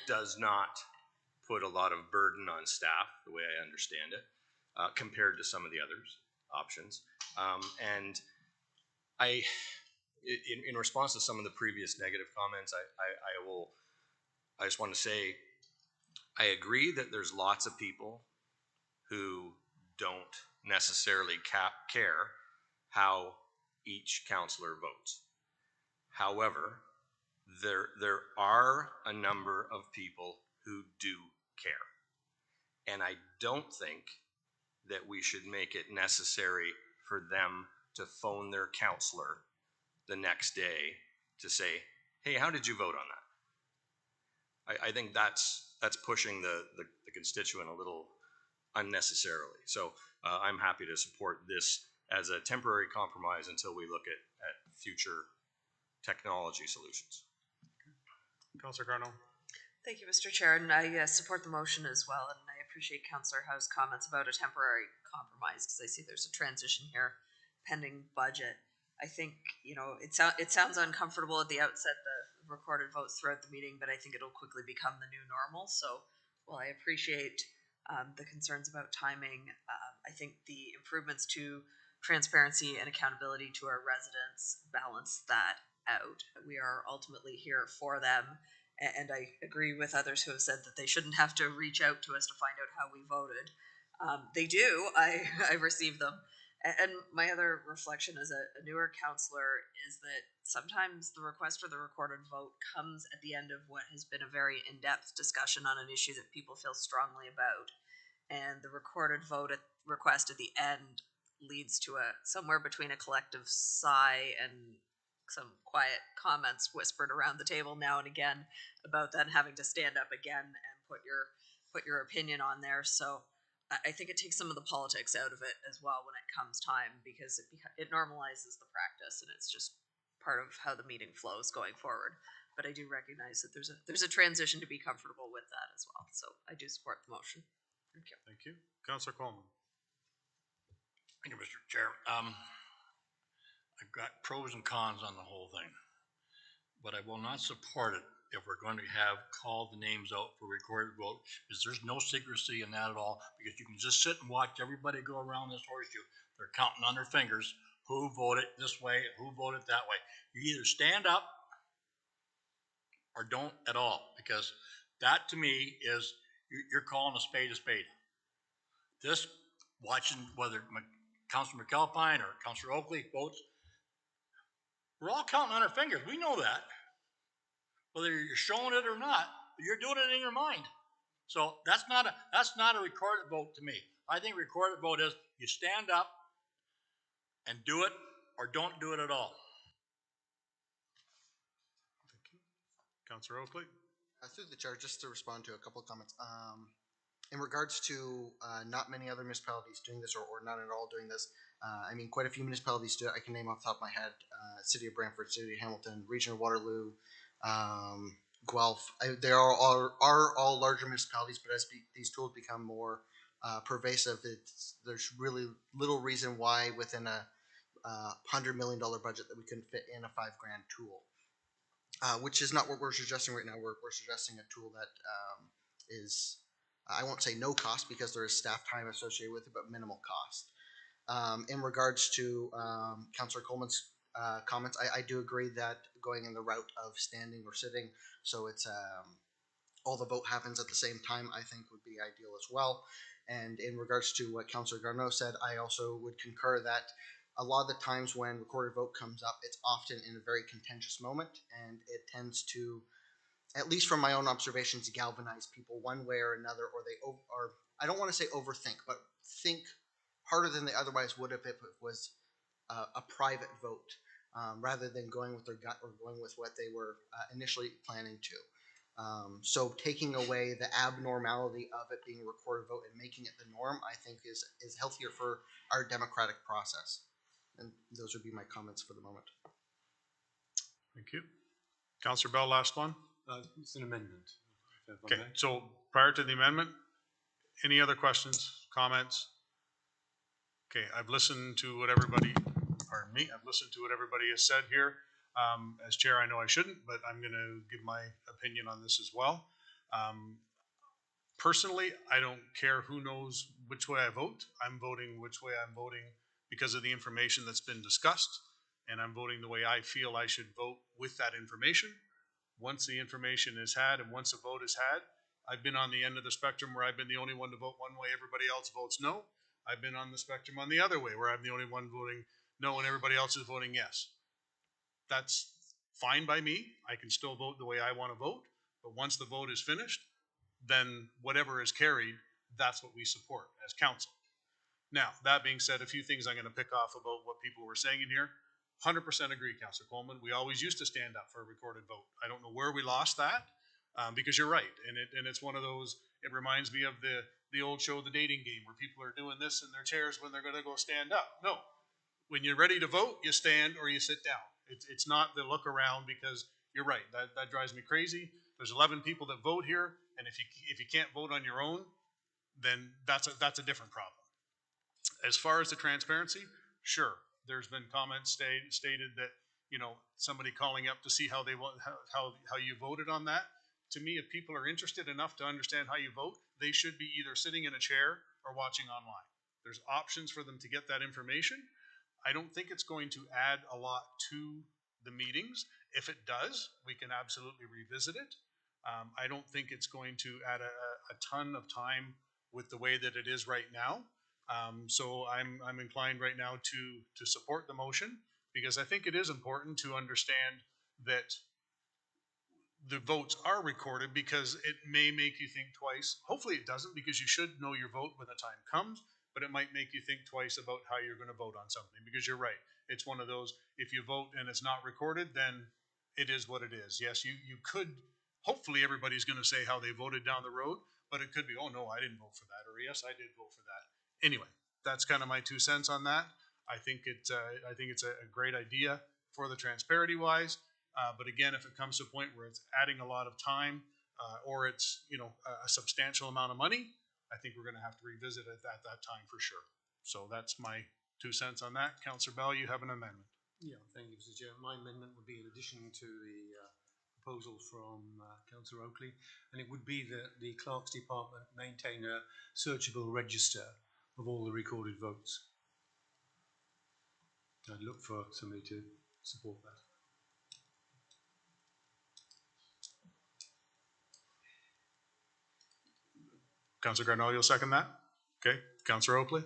does not put a lot of burden on staff, the way I understand it, compared to some of the others options. And in response to some of the previous negative comments, I just want to say, I agree that there's lots of people who don't necessarily care how each councillor votes. However, there are a number of people who do care. And I don't think that we should make it necessary for them to phone their councillor the next day to say, hey, how did you vote on that? I think that's pushing the constituent a little unnecessarily. So I'm happy to support this as a temporary compromise until we look at future technology solutions. Councillor Garneau. Thank you, Mr. Chair, and I support the motion as well, and I appreciate Councillor Howe's comments about a temporary compromise, because I see there's a transition here pending budget. I think, it sounds uncomfortable at the outset, the recorded votes throughout the meeting, but I think it'll quickly become the new normal. So while I appreciate the concerns about timing, I think the improvements to transparency and accountability to our residents balance that out. We are ultimately here for them, and I agree with others who have said that they shouldn't have to reach out to us to find out how we voted. They do. I receive them. And my other reflection as a newer counselor is that sometimes the request for the recorded vote comes at the end of what has been a very in-depth discussion on an issue that people feel strongly about. And the recorded vote request at the end leads to somewhere between a collective sigh and some quiet comments whispered around the table now and again about then having to stand up again and put your opinion on there. So I think it takes some of the politics out of it as well when it comes time, because it normalizes the practice, and it's just part of how the meeting flows going forward. But I do recognize that there's a transition to be comfortable with that as well. So I do support the motion. Thank you. Thank you. Councillor Coleman. Thank you, Mr. Chair. I've got pros and cons on the whole thing, but I will not support it if we're going to call the names out for recorded vote, because there's no secrecy in that at all, because you can just sit and watch everybody go around this horseshoe. They're counting on their fingers who voted this way, who voted that way. You either stand up or don't at all, because that to me is, you're calling a spade a spade. This, watching whether Councillor McAlpine or Councillor Oakley votes, we're all counting on our fingers. We know that. Whether you're showing it or not, you're doing it in your mind. So that's not a recorded vote to me. I think recorded vote is you stand up and do it, or don't do it at all. Thank you. Councillor Oakley. Through the chair, just to respond to a couple of comments. In regards to not many other municipalities doing this, or not at all doing this, I mean, quite a few municipalities do it. I can name off the top of my head, City of Brantford, City of Hamilton, Region of Waterloo, Guelph. They are all larger municipalities, but as these tools become more pervasive, there's really little reason why within a $100 million budget that we couldn't fit in a $5,000 tool, which is not what we're suggesting right now. We're suggesting a tool that is, I won't say no cost because there is staff time associated with it, but minimal cost. In regards to Councillor Coleman's comments, I do agree that going in the route of standing or sitting, so it's all the vote happens at the same time, I think would be ideal as well. And in regards to what Councillor Garneau said, I also would concur that a lot of the times when recorded vote comes up, it's often in a very contentious moment, and it tends to, at least from my own observations, galvanize people one way or another, or or I don't want to say overthink, but think harder than they otherwise would if it was a private vote, rather than going with their gut or going with what they were initially planning to. So taking away the abnormality of it being a recorded vote and making it the norm, I think is healthier for our democratic process. And those would be my comments for the moment. Thank you. Councillor Bell, last one. It's an amendment. Okay, so prior to the amendment, any other questions, comments? Okay, I've listened to what everybody, pardon me, I've listened to what everybody has said here. As chair, I know I shouldn't, but I'm going to give my opinion on this as well. Personally, I don't care who knows which way I vote. I'm voting which way I'm voting because of the information that's been discussed, and I'm voting the way I feel I should vote with that information. Once the information is had and once a vote is had, I've been on the end of the spectrum where I've been the only one to vote one way, everybody else votes no. I've been on the spectrum on the other way where I'm the only one voting no and everybody else is voting yes. That's fine by me. I can still vote the way I want to vote, but once the vote is finished, then whatever is carried, that's what we support as council. Now, that being said, a few things I'm going to pick off about what people were saying in here. 100% agree, Councillor Coleman. We always used to stand up for a recorded vote. I don't know where we lost that, because you're right, and it's one of those. It reminds me of the old show, The Dating Game, where people are doing this in their chairs when they're going to go stand up. No, when you're ready to vote, you stand or you sit down. It's not the look around, because you're right. That drives me crazy. There's 11 people that vote here, and if you can't vote on your own, then that's a different problem. As far as the transparency, sure, there's been comments stated that, you know, somebody calling up to see how you voted on that. To me, if people are interested enough to understand how you vote, they should be either sitting in a chair or watching online. There's options for them to get that information. I don't think it's going to add a lot to the meetings. If it does, we can absolutely revisit it. I don't think it's going to add a ton of time with the way that it is right now. So I'm inclined right now to support the motion, because I think it is important to understand that the votes are recorded, because it may make you think twice. Hopefully it doesn't, because you should know your vote when the time comes, but it might make you think twice about how you're going to vote on something, because you're right. It's one of those, if you vote and it's not recorded, then it is what it is. Yes, you could, hopefully everybody's going to say how they voted down the road, but it could be, oh no, I didn't vote for that, or yes, I did vote for that. Anyway, that's kind of my 2 cents on that. I think it's a great idea for the transparency wise. But again, if it comes to a point where it's adding a lot of time, or it's, you know, a substantial amount of money, I think we're going to have to revisit it at that time for sure. So that's my 2 cents on that. Councillor Bell, you have an amendment. Yeah, thank you, Mr. Chair. My amendment would be in addition to the proposal from Councillor Oakley, and it would be that the Clerk's Department maintain a searchable register of all the recorded votes. I'd look for somebody to support that. Councillor Garneau, you'll second that? Okay. Councillor Oakley?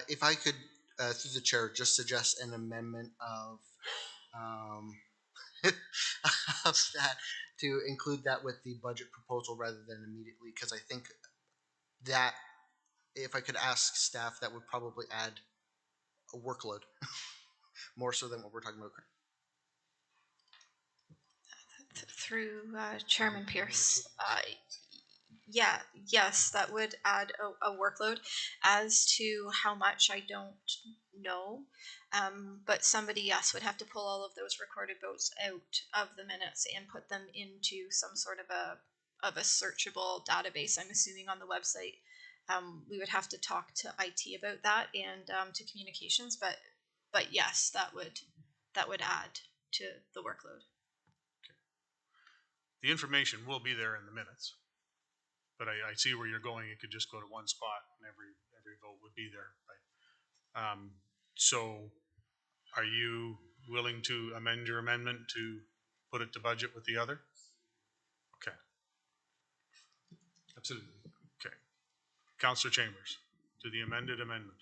If I could, through the chair, just suggest an amendment of of that, to include that with the budget proposal rather than immediately, because I think that if I could ask staff, that would probably add a workload more so than what we're talking about. Through Chairman Pierce, yes, that would add a workload. As to how much, I don't no. But somebody, yes, would have to pull all of those recorded votes out of the minutes and put them into some sort of a searchable database, I'm assuming on the website. We would have to talk to IT about that and to communications, but yes, that would add to the workload. The information will be there in the minutes, but I see where you're going. It could just go to one spot and every vote would be there, right? So are you willing to amend your amendment to put it to budget with the other? Okay. Absolutely. Okay. Councillor Chambers, to the amended amendment.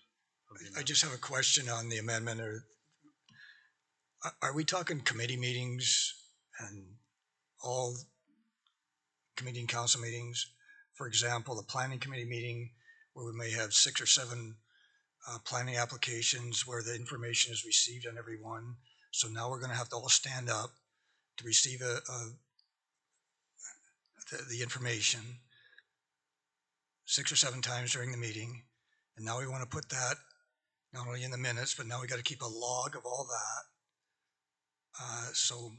I just have a question on the amendment. Are we talking committee meetings and all committee and council meetings? For example, the planning committee meeting where we may have 6 or 7 planning applications where the information is received on every one. So now we're going to have to all stand up to receive the information 6 or 7 times during the meeting. And now we want to put that not only in the minutes, but now we got to keep a log of all that. So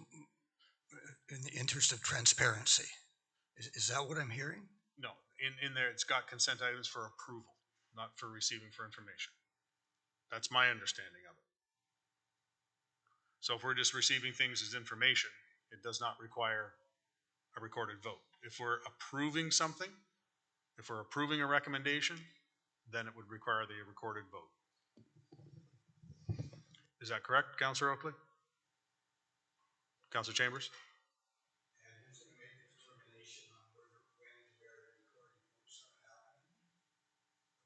in the interest of transparency, is that what I'm hearing? No, in there, it's got consent items for approval, not for receiving for information. That's my understanding of it. So if we're just receiving things as information, it does not require a recorded vote. If we're approving something, if we're approving a recommendation, then it would require the recorded vote. Is that correct, Councillor Oakley? Councillor Chambers? And who's going to make the determination on when and where the recording votes are happening?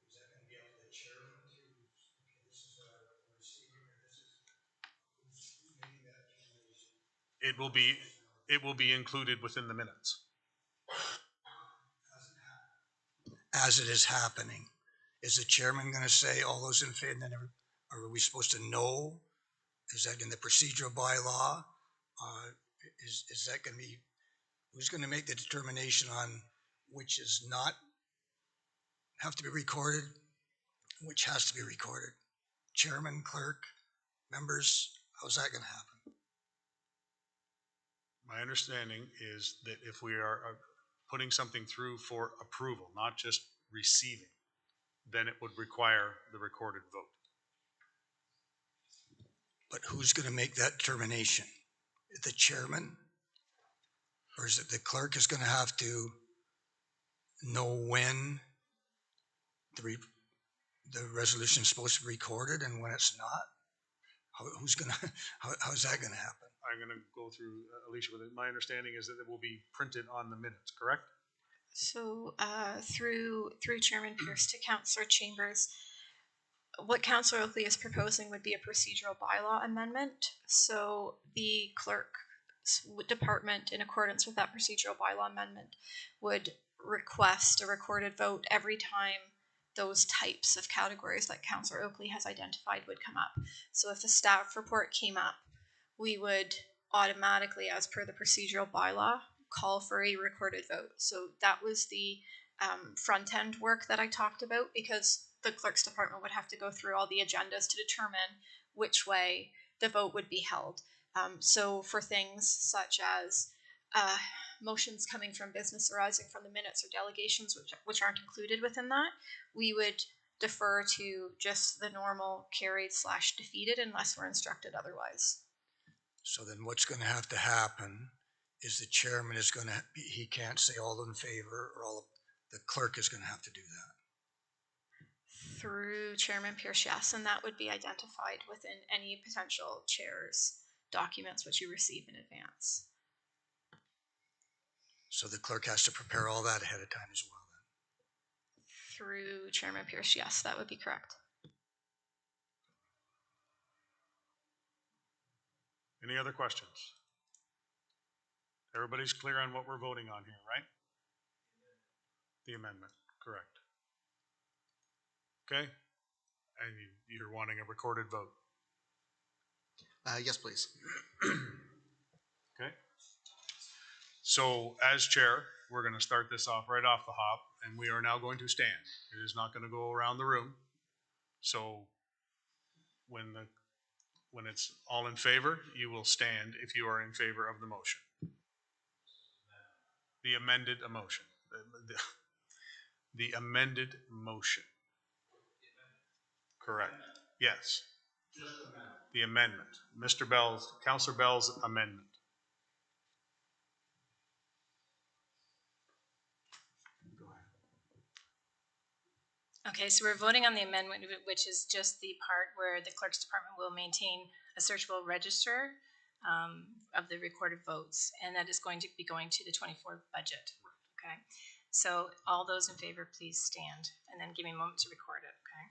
Is that going to be up to the chairman to, okay, this is a receiving, or this is, who's making that determination? It will be included within the minutes. As it is happening, is the chairman going to say all those in favor? And then are we supposed to know? Is that in the procedural bylaw? Is that going to be, who's going to make the determination on which is not have to be recorded, which has to be recorded? Chairman, clerk, members, how's that going to happen? My understanding is that if we are putting something through for approval, not just receiving, then it would require the recorded vote. But who's going to make that determination? The chairman? Or is it the clerk is going to have to know when the resolution is supposed to be recorded and when it's not? Who's going to, how's that going to happen? I'm going to go through, Alicia, with it. My understanding is that it will be printed on the minutes, correct? So through Chairman Pierce to Councillor Chambers, what Councillor Oakley is proposing would be a procedural bylaw amendment. So the clerk's department, in accordance with that procedural bylaw amendment, would request a recorded vote every time those types of categories that Councillor Oakley has identified would come up. So if a staff report came up, we would automatically, as per the procedural bylaw, call for a recorded vote. So that was the front end work that I talked about, because the clerk's department would have to go through all the agendas to determine which way the vote would be held. So for things such as motions coming from business arising from the minutes or delegations which aren't included within that, we would defer to just the normal carried / defeated unless we're instructed otherwise. So then what's going to have to happen is the chairman is going to, he can't say all in favor, or all, the clerk is going to have to do that. Through Chairman Pierce, yes, and that would be identified within any potential chair's documents which you receive in advance. So the clerk has to prepare all that ahead of time as well then? Through Chairman Pierce, yes, that would be correct. Any other questions? Everybody's clear on what we're voting on here, right? The amendment, correct. Okay, and you're wanting a recorded vote. Yes, please. Okay. So as chair, we're going to start this off right off the hop, and we are now going to stand. It is not going to go around the room. So when it's all in favor, you will stand if you are in favor of the motion. The amended motion. The amended motion. Correct. Yes. The amendment. Mr. Bell's, Councillor Bell's amendment. Okay, so we're voting on the amendment, which is just the part where the clerk's department will maintain a searchable register of the recorded votes, and that is going to be going to the 24 budget. Okay, so all those in favor, please stand, and then give me a moment to record it. Okay.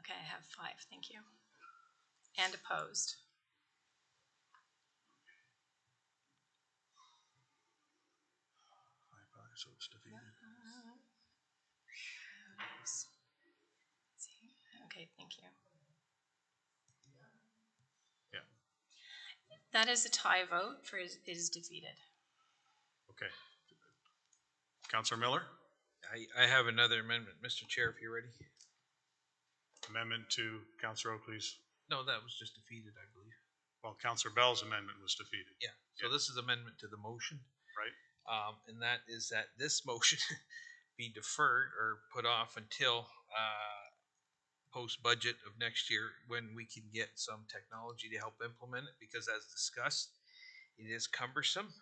Okay, I have 5. Thank you. And opposed. So it's defeated. Okay, thank you. Yeah. That is a tie vote for is defeated. Okay. Councillor Miller? I have another amendment, Mr. Chair, if you're ready. Amendment to Councillor Oakley's. No, that was just defeated, I believe. Well, Councillor Bell's amendment was defeated. Yeah, so this is amendment to the motion. Right. And that is that this motion be deferred or put off until post-budget of next year when we can get some technology to help implement it, because as discussed, it is cumbersome.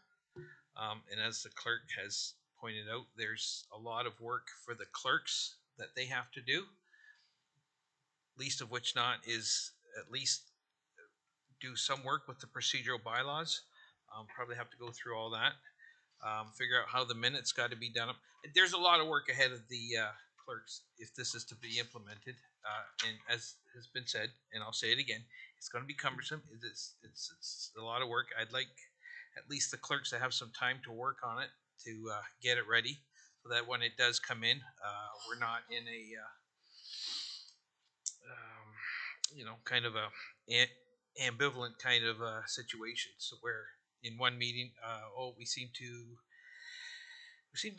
And as the clerk has pointed out, there's a lot of work for the clerks that they have to do, least of which not is at least do some work with the procedural bylaws. Probably have to go through all that. Figure out how the minutes got to be done. There's a lot of work ahead of the clerks if this is to be implemented. And as has been said, and I'll say it again, it's going to be cumbersome. It's a lot of work. I'd like at least the clerks to have some time to work on it to get it ready, so that when it does come in, we're not in a kind of a ambivalent kind of situation. So where in one meeting, we seem to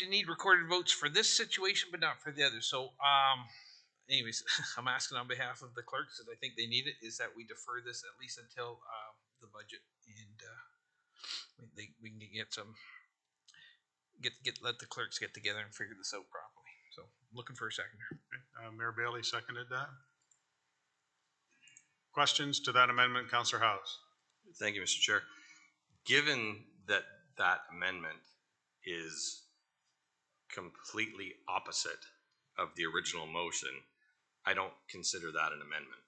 need recorded votes for this situation, but not for the other. So, anyways, I'm asking on behalf of the clerks that I think they need it, is that we defer this at least until the budget, and we can let the clerks get together and figure this out properly. So, I'm looking for a seconder. Okay. Mayor Bailey seconded that. Questions to that amendment, Councillor House? Thank you, Mr. Chair. Given that that amendment is completely opposite of the original motion, I don't consider that an amendment.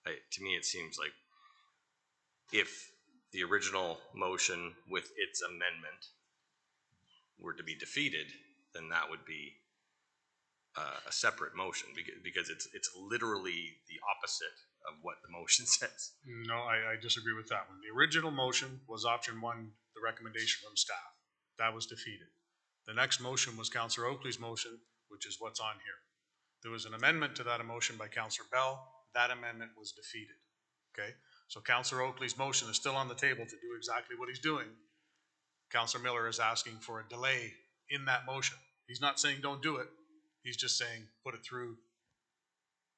To me, it seems like if the original motion with its amendment were to be defeated, then that would be a separate motion, because it's literally the opposite of what the motion says. No, I disagree with that one. The original motion was option 1, the recommendation from staff. That was defeated. The next motion was Councillor Oakley's motion, which is what's on here. There was an amendment to that motion by Councillor Bell. That amendment was defeated. Okay, so Councillor Oakley's motion is still on the table to do exactly what he's doing. Councillor Miller is asking for a delay in that motion. He's not saying don't do it. He's just saying put it through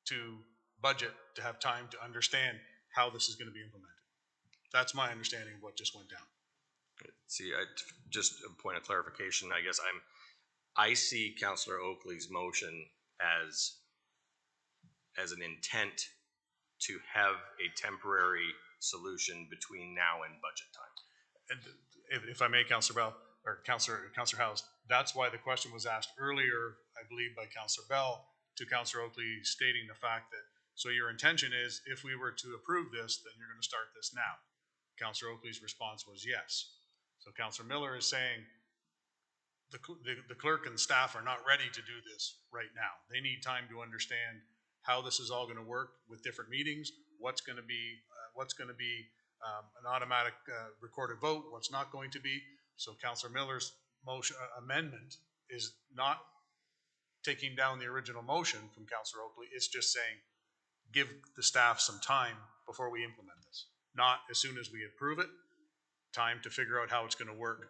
to budget to have time to understand how this is going to be implemented. That's my understanding of what just went down. See, just a point of clarification, I guess I see Councillor Oakley's motion as an intent to have a temporary solution between now and budget time. And if I may, Councillor Bell, or Councillor House, that's why the question was asked earlier, I believe, by Councillor Bell to Councillor Oakley, stating the fact that, so your intention is, if we were to approve this, then you're going to start this now. Councillor Oakley's response was yes. So Councillor Miller is saying the clerk and staff are not ready to do this right now. They need time to understand how this is all going to work with different meetings, what's going to be an automatic recorded vote, what's not going to be. So Councillor Miller's motion amendment is not taking down the original motion from Councillor Oakley. It's just saying give the staff some time before we implement this. Not as soon as we approve it, time to figure out how it's going to work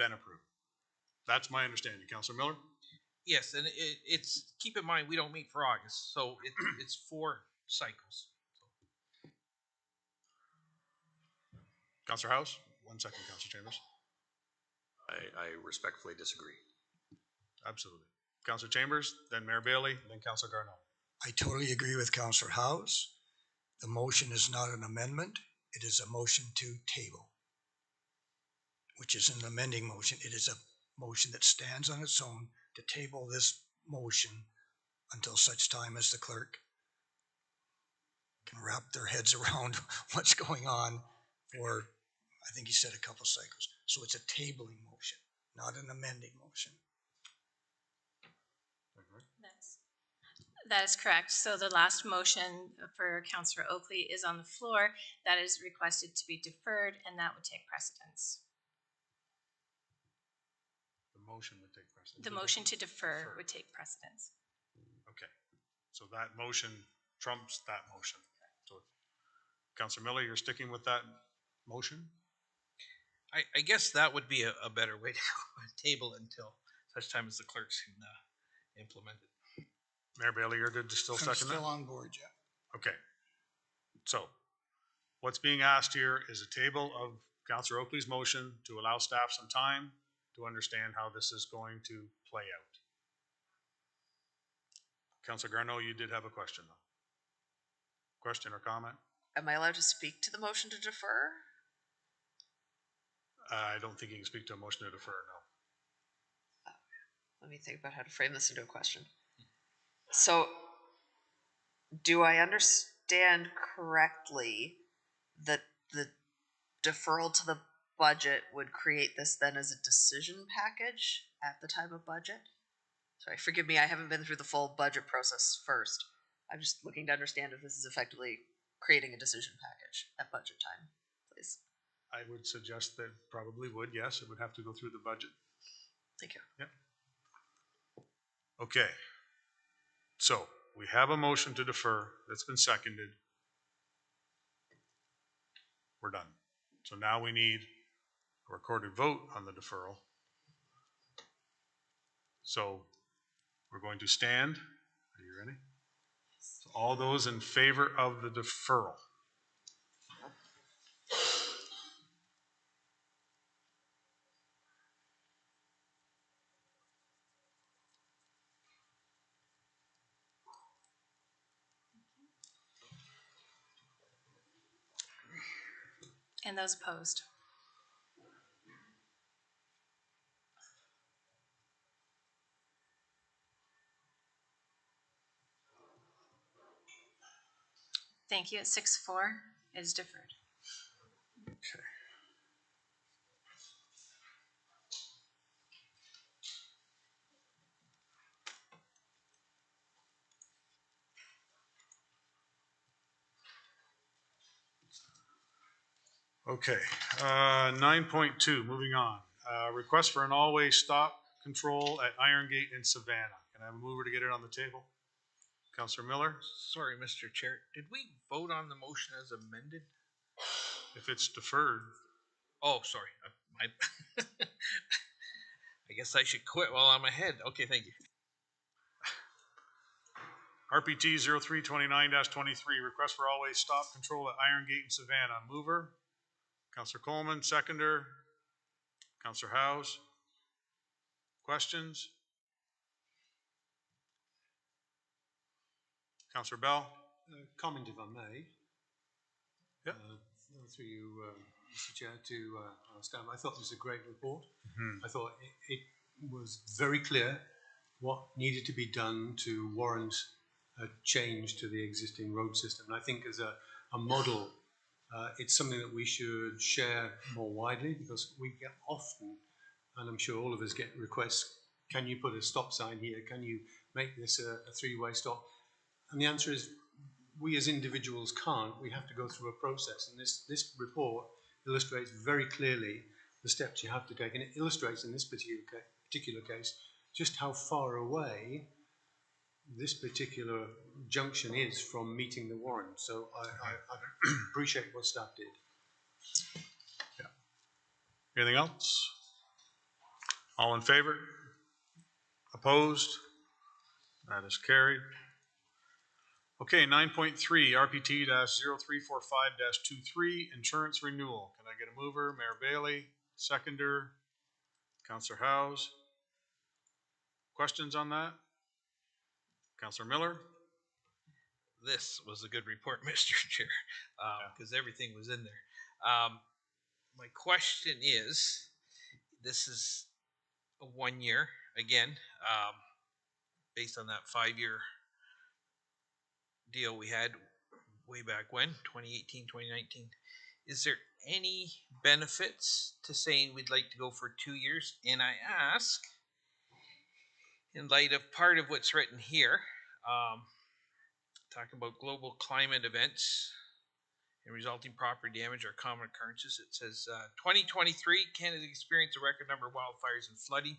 then approved. That's my understanding. Councillor Miller? Yes, and it's, keep in mind, we don't meet for August, so it's 4 cycles. Councillor House? 1 second, Councillor Chambers. I respectfully disagree. Absolutely. Councillor Chambers, then Mayor Bailey, then Councillor Garneau. I totally agree with Councillor House. The motion is not an amendment. It is a motion to table, which is an amending motion. It is a motion that stands on its own to table this motion until such time as the clerk can wrap their heads around what's going on for, I think he said, a couple cycles. So it's a tabling motion, not an amending motion. That is correct. So the last motion for Councillor Oakley is on the floor. That is requested to be deferred, and that would take precedence. The motion would take precedence. The motion to defer would take precedence. Okay. So that motion trumps that motion. So, Councillor Miller, you're sticking with that motion? I guess that would be a better way to go, table until such time as the clerks can implement it. Mayor Bailey, you're good to still I'm second that? still on board, yeah. Okay. So, what's being asked here is a table of Councillor Oakley's motion to allow staff some time to understand how this is going to play out. Councillor Garneau, you did have a question though. Question or comment? Am I allowed to speak to the motion to defer? I don't think you can speak to a motion to defer, no. Let me think about how to frame this into a question. So, do I understand correctly that the deferral to the budget would create this then as a decision package at the time of budget? Sorry, forgive me, I haven't been through the full budget process first. I'm just looking to understand if this is effectively creating a decision package at budget time, please. I would suggest that probably would, yes, it would have to go through the budget. Thank you. Yep. Okay. So, we have a motion to defer that's been seconded. We're done. So now we need a recorded vote on the deferral. So, we're going to stand. Are you ready? So all those in favor of the deferral? And those opposed? Thank you. At 6-4 is deferred. Okay. Okay, 9.2, moving on. Request for an all-way stop control at Iron Gate in Savannah. Can I have a mover to get it on the table? Councillor Miller? Sorry, Mr. Chair, did we vote on the motion as amended? If it's deferred. Oh, sorry. I guess I should quit while I'm ahead. Okay, thank you. RPT 0329-23, request for all-way stop control at Iron Gate in Savannah. Mover? Councillor Coleman, seconder. Councillor Howes. Questions? Councillor Bell. Comment, if I may. Yep. Through you, Mr. Chair, to Stan. I thought this was a great report. I thought it was very clear what needed to be done to warrant a change to the existing road system. And I think as a model, it's something that we should share more widely, because we get often, and I'm sure all of us get requests, can you put a stop sign here? Can you make this a three-way stop? And the answer is, we as individuals can't. We have to go through a process. And this report illustrates very clearly the steps you have to take. And it illustrates in this particular case just how far away this particular junction is from meeting the warrant. So I appreciate what staff did. Yeah. Anything else? All in favor? Opposed? That is carried. Okay, 9.3, RPT-0345-23, insurance renewal. Can I get a mover? Mayor Bailey, seconder, Councillor Howes. Questions on that? Councillor Miller? This was a good report, Mr. Chair, because everything was in there. My question is, this is a 1 year, again, based on that 5-year deal we had way back when, 2018, 2019. Is there any benefits to saying we'd like to go for 2 years? And I ask, in light of part of what's written here, talking about global climate events and resulting property damage are common occurrences. It says 2023, Canada experienced a record number of wildfires and flooding.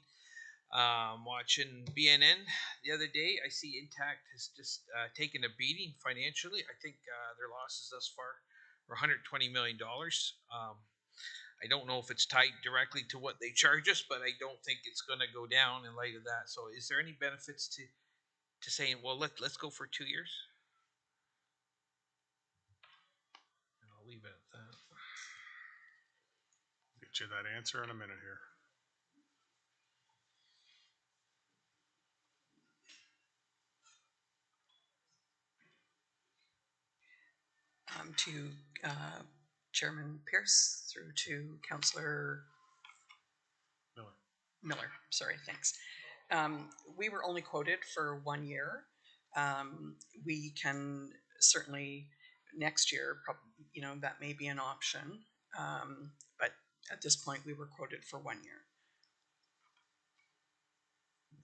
Watching BNN the other day, I see Intact has just taken a beating financially. I think their losses thus far were $120 million. I don't know if it's tied directly to what they charge us, but I don't think it's going to go down in light of that. So is there any benefits to saying, well, let's go for 2 years? And I'll leave it at that. Get you that answer in a minute here. To Chairman Pierce through to Councillor Miller. Sorry, thanks. We were only quoted for 1 year. We can certainly next year, that may be an option. But at this point, we were quoted for 1 year.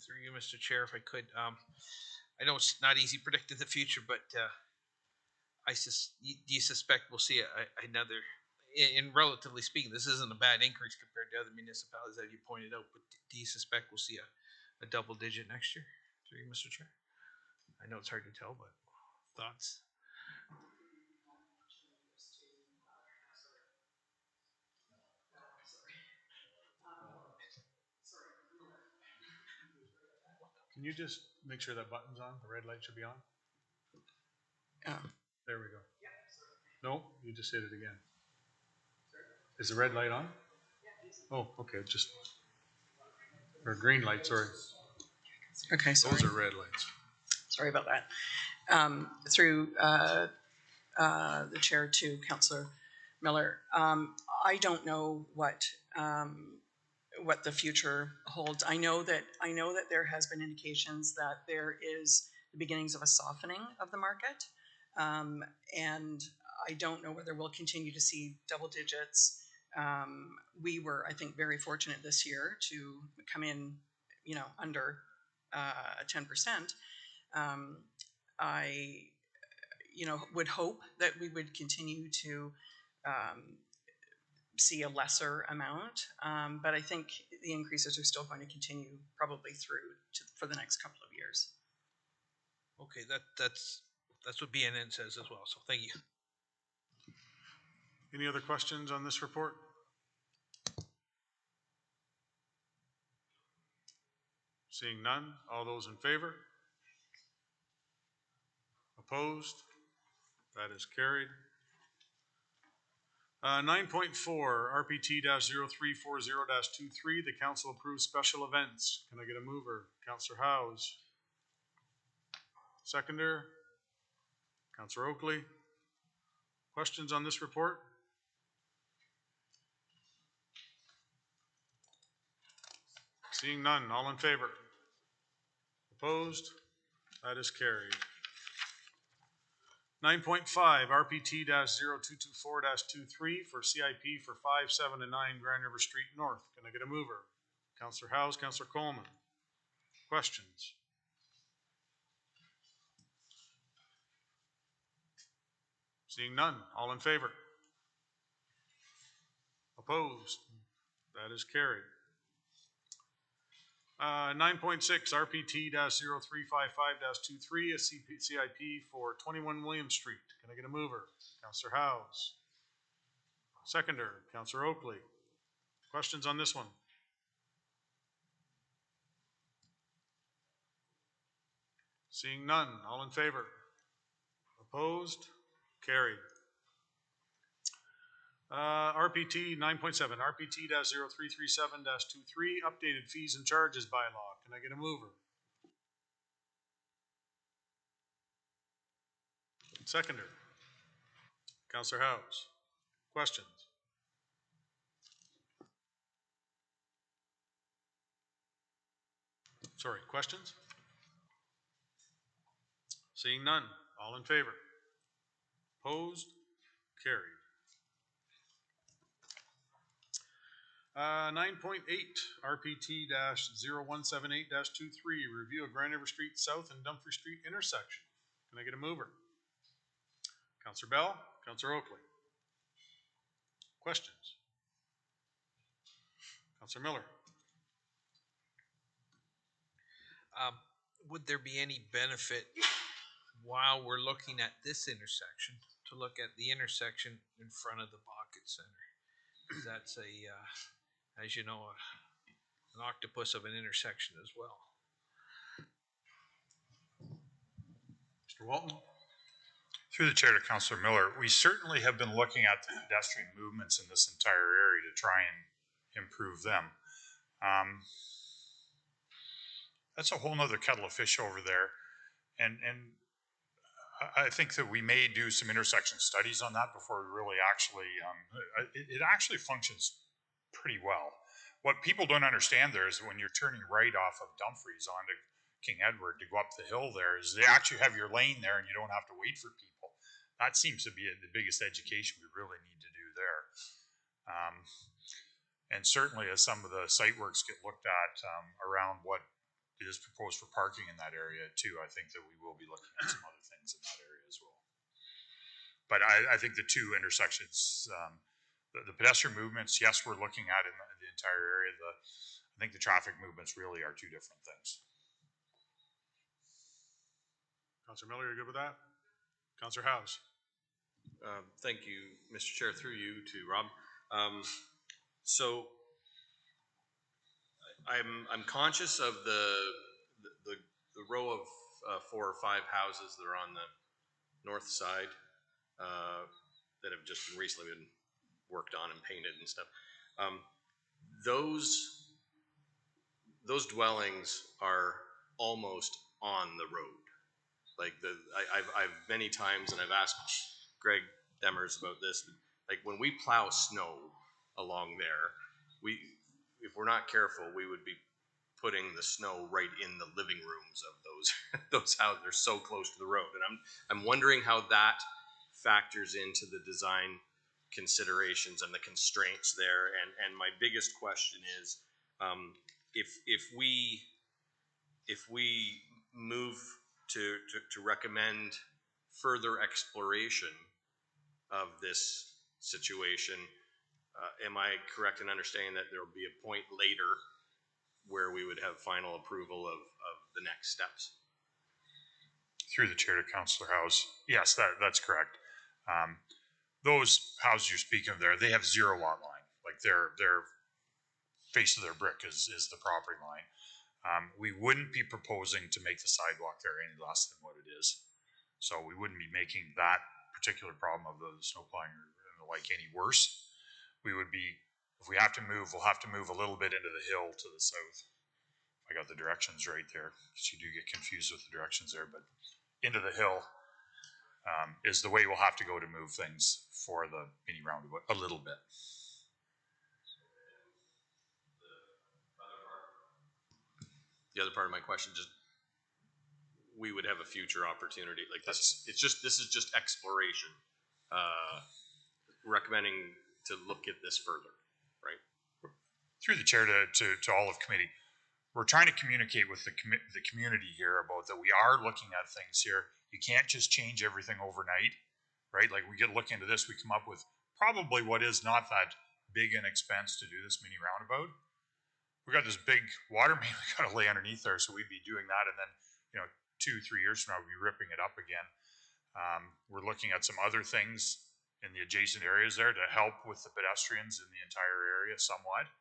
Through you, Mr. Chair, if I could, I know it's not easy predicting the future, but do you suspect we'll see another, in relatively speaking, this isn't a bad increase compared to other municipalities that you pointed out, but do you suspect we'll see a double digit next year? Through you, Mr. Chair? I know it's hard to tell, but thoughts? Can you just make sure that button's on? The red light should be on? There we go. No, you just hit it again. Is the red light on? Oh, okay, just, or green light, sorry. Okay, sorry. Those are red lights. Sorry about that. Through the chair to Councillor Miller, I don't know what the future holds. I know that there has been indications that there is the beginnings of a softening of the market, and I don't know whether we'll continue to see double digits. We were, I think, very fortunate this year to come in, under 10%. I, would hope that we would continue to see a lesser amount, but I think the increases are still going to continue probably for the next couple of years. Okay, that's what BNN says as well, so thank you. Any other questions on this report? Seeing none, all those in favor? Opposed? That is carried. 9.4, RPT-0340-23, the council approves special events. Can I get a mover? Councillor Howes. Seconder? Councillor Oakley. Questions on this report? Seeing none, all in favor? Opposed? That is carried. 9.5, RPT-0224-23 for CIP for 5, 7, and 9 Grand River Street North. Can I get a mover? Councillor Howes, Councillor Coleman. Questions? Seeing none, all in favor? Opposed? That is carried. 9.6, RPT-0355-23, a CIP for 21 William Street. Can I get a mover? Councillor Howes. Seconder, Councillor Oakley. Questions on this one? Seeing none, all in favor? Opposed? Carried. RPT 9.7, RPT -0337-23, updated fees and charges bylaw. Can I get a mover? Seconder. Councillor House. Questions? Sorry, questions? Seeing none, all in favor? Opposed? Carried. 9.8, RPT-0178-23, review of Grand River Street South and Dumfries Street intersection. Can I get a mover? Councillor Bell, Councillor Oakley. Questions? Councillor Miller. Would there be any benefit while we're looking at this intersection to look at the intersection in front of the Pocket Center? Because that's as you know, an octopus of an intersection as well. Mr. Walton. Through the chair to Councillor Miller, we certainly have been looking at the pedestrian movements in this entire area to try and improve them. That's a whole nother kettle of fish over there. And I think that we may do some intersection studies on that before we really actually, it actually functions pretty well. What people don't understand there is when you're turning right off of Dumfries onto King Edward to go up the hill there, is they actually have your lane there and you don't have to wait for people. That seems to be the biggest education we really need to do there. And certainly as some of the site works get looked at around what is proposed for parking in that area too, I think that we will be looking at some other things in that area as well. But I think the two intersections, the pedestrian movements, yes, we're looking at in the entire area. I think the traffic movements really are two different things. Councillor Miller, you're good with that? Councillor House. Thank you, Mr. Chair, through you to Rob. So I'm conscious of the row of 4 or 5 houses that are on the north side that have just recently been worked on and painted and stuff. Those dwellings are almost on the road. Like I've many times, and I've asked Greg Demers about this. Like when we plow snow along there, if we're not careful, we would be putting the snow right in the living rooms of those houses. They're so close to the road, and I'm wondering how that factors into the design considerations and the constraints there. And my biggest question is, if we move to recommend further exploration of this situation, am I correct in understanding that there will be a point later where we would have final approval of the next steps? Through the chair to Councillor House, yes, that's correct. Those houses you're speaking of there, they have 0 lot line. Like their face of their brick is the property line. We wouldn't be proposing to make the sidewalk there any less than what it is. So we wouldn't be making that particular problem of the snow plowing or the like any worse. We would be, if we have to move, we'll have to move a little bit into the hill to the south. I got the directions right there, because you do get confused with the directions there, but into the hill is the way we'll have to go to move things for the mini roundabout a little bit. The other part of my question, just we would have a future opportunity like this. This is just exploration, recommending to look at this further, right? Through the chair to all of committee, we're trying to communicate with the community here about that we are looking at things here. You can't just change everything overnight, right? Like we get look into this, we come up with probably what is not that big an expense to do this mini roundabout. We got this big water main we got to lay underneath there, so we'd be doing that, and then 2-3 years from now we'd be ripping it up again. We're looking at some other things in the adjacent areas there to help with the pedestrians in the entire area somewhat.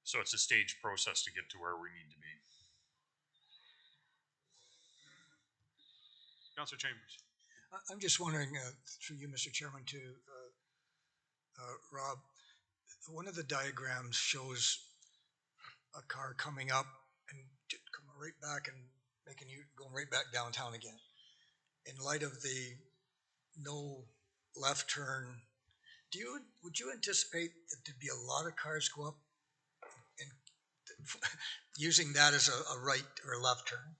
So it's a staged process to get to where we need to be. Councillor Chambers. I'm just wondering, through you, Mr. Chairman, to Rob, one of the diagrams shows a car coming up and coming right back and going right back downtown again. In light of the no left turn, would you anticipate that there'd be a lot of cars go up and using that as a right or a left turn?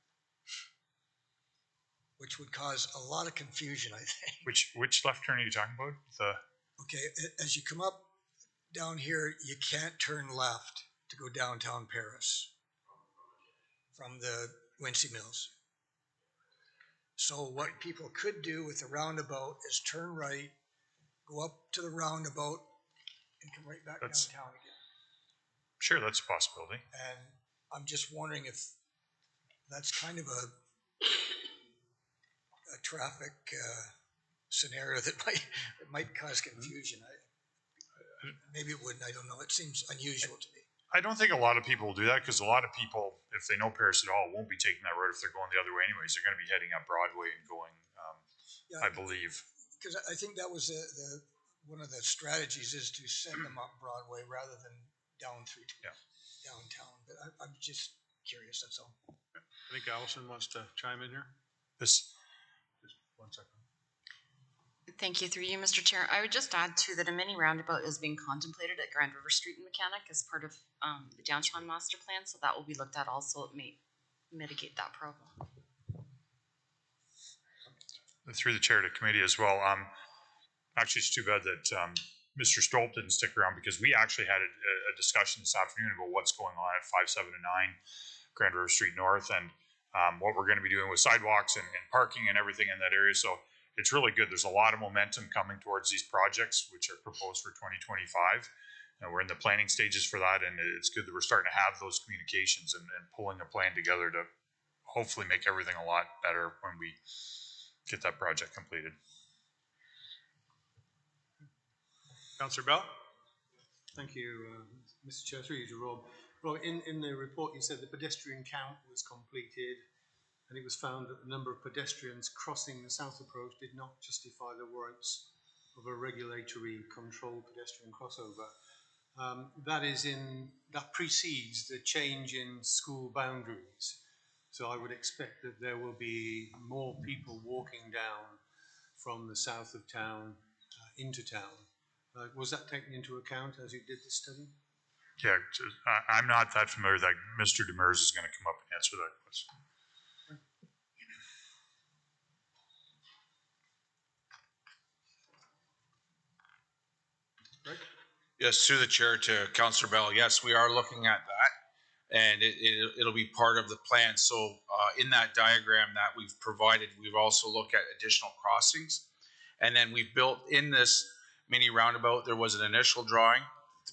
Which would cause a lot of confusion, I think. Which left turn are you talking about? Okay, as you come up down here, you can't turn left to go downtown Paris from the Wincy Mills. So what people could do with the roundabout is turn right, go up to the roundabout, and come right back downtown again. Sure, that's a possibility. And I'm just wondering if that's kind of a traffic scenario that might cause confusion. Maybe it wouldn't, I don't know. It seems unusual to me. I don't think a lot of people will do that because a lot of people, if they know Paris at all, won't be taking that road if they're going the other way anyways. They're going to be heading up Broadway and going, I believe. Because I think that was one of the strategies is to send them up Broadway rather than down through downtown. But I'm just curious, that's all. I think Allison wants to chime in here. Just 1 second. Thank you. Through you, Mr. Chair. I would just add too that a mini roundabout is being contemplated at Grand River Street and Mechanic as part of the downtown master plan. So that will be looked at also. It may mitigate that problem. Through the chair to committee as well. Actually, it's too bad that Mr. Stolp didn't stick around because we actually had a discussion this afternoon about what's going on at 5, 7, and 9 Grand River Street North and what we're going to be doing with sidewalks and parking and everything in that area. So it's really good. There's a lot of momentum coming towards these projects, which are proposed for 2025. And we're in the planning stages for that. And it's good that we're starting to have those communications and pulling a plan together to hopefully make everything a lot better when we get that project completed. Councillor Bell. Thank you, Mr. Chair. Through you to Rob. Rob, in the report you said the pedestrian count was completed and it was found that the number of pedestrians crossing the south approach did not justify the warrants of a regulatory controlled pedestrian crossover. That precedes the change in school boundaries. So I would expect that there will be more people walking down from the south of town into town. Was that taken into account as you did the study? Yeah, I'm not that familiar that Mr. Demers is going to come up and answer that question. Yes, through the chair to Councillor Bell. Yes, we are looking at that, and it'll be part of the plan. So in that diagram that we've provided, we've also looked at additional crossings, and then we've built in this mini roundabout. There was an initial drawing.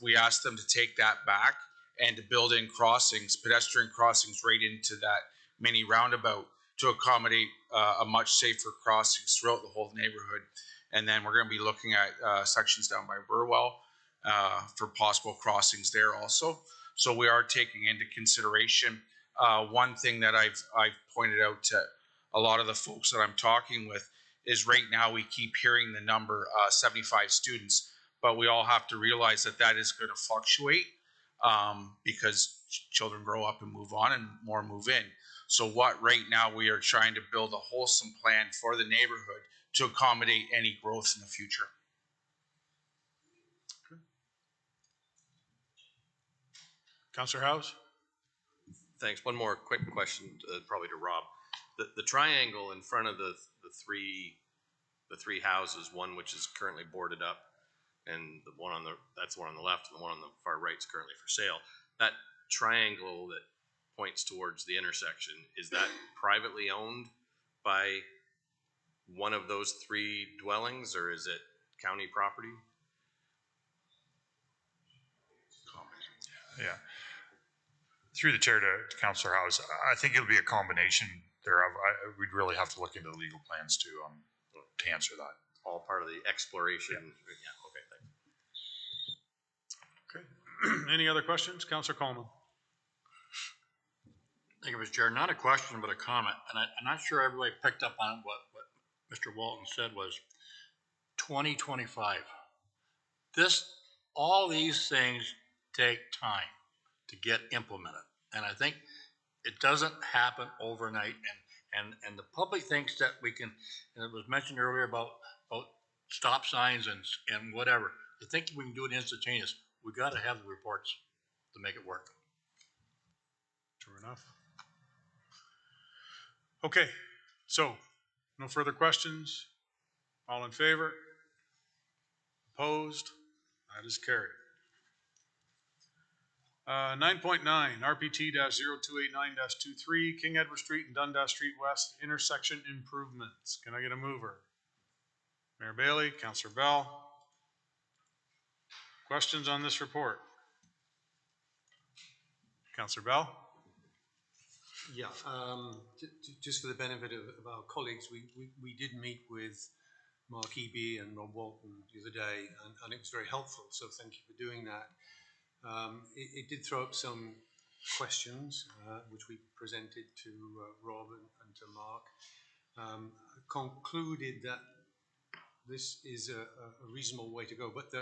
We asked them to take that back and to build in crossings, pedestrian crossings, right into that mini roundabout to accommodate a much safer crossings throughout the whole neighborhood. And then we're going to be looking at sections down by Burwell for possible crossings there also. So we are taking into consideration one thing that I've pointed out to a lot of the folks that I'm talking with is right now we keep hearing the number 75 students, but we all have to realize that that is going to fluctuate because children grow up and move on and more move in. So what right now we are trying to build a wholesome plan for the neighborhood to accommodate any growth in the future. Councillor House. Thanks. One more quick question, probably to Rob. The triangle in front of the three houses, one which is currently boarded up, and that's the one on the left, and the one on the far right is currently for sale. That triangle that points towards the intersection, is that privately owned by one of those three dwellings, or is it county property? Yeah. Through the chair to Councillor House, I think it'll be a combination thereof. We'd really have to look into the legal plans to answer that. All part of the exploration. Yeah. Okay, thanks. Okay. Any other questions? Councillor Coleman. Thank you, Mr. Chair. Not a question, but a comment. And I'm not sure everybody picked up on what Mr. Walton said was 2025. All these things take time to get implemented. And I think it doesn't happen overnight. And the public thinks that we can, and it was mentioned earlier about stop signs and whatever. They think we can do it instantaneous. We got to have the reports to make it work. True enough. Okay, so no further questions. All in favor? Opposed? That is carried. 9.9, RPT-0289-23, King Edward Street and Dundas Street West intersection improvements. Can I get a mover? Mayor Bailey, Councillor Bell. Questions on this report? Councillor Bell? Yeah, just for the benefit of our colleagues, we did meet with Mark Eby and Rob Walton the other day, and it was very helpful, so thank you for doing that. It did throw up some questions, which we presented to Rob and to Mark. Concluded that this is a reasonable way to go, but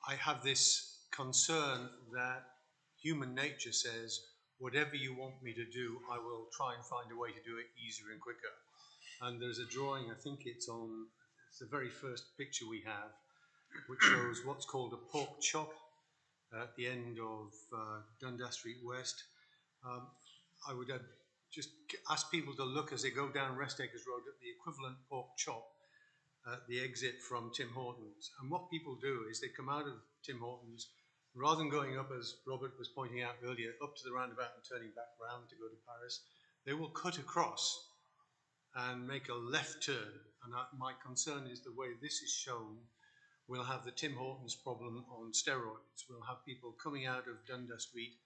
I have this concern that human nature says, whatever you want me to do, I will try and find a way to do it easier and quicker. And there's a drawing, I think it's the very first picture we have, which shows what's called a pork chop at the end of Dundas Street West. I would just ask people to look as they go down Restakers Road at the equivalent pork chop at the exit from Tim Hortons. And what people do is they come out of Tim Hortons, rather than going up, as Robert was pointing out earlier, up to the roundabout and turning back round to go to Paris, they will cut across and make a left turn. And my concern is the way this is shown, we'll have the Tim Hortons problem on steroids. We'll have people coming out of Dundas Street,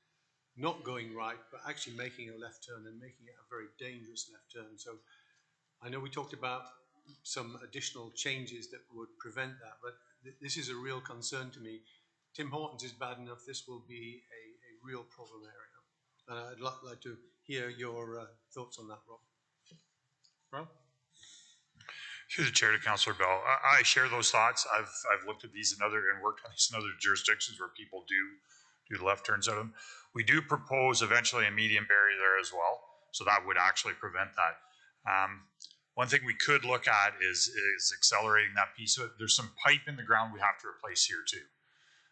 not going right, but actually making a left turn and making it a very dangerous left turn. So I know we talked about some additional changes that would prevent that, but this is a real concern to me. Tim Hortons is bad enough, this will be a real problem area. And I'd like to hear your thoughts on that, Rob. Rob? Through the chair to Councillor Bell, I share those thoughts. I've looked at these and worked on these in other jurisdictions where people do left turns out of them. We do propose eventually a median barrier there as well, so that would actually prevent that. One thing we could look at is accelerating that piece of it. There's some pipe in the ground we have to replace here too.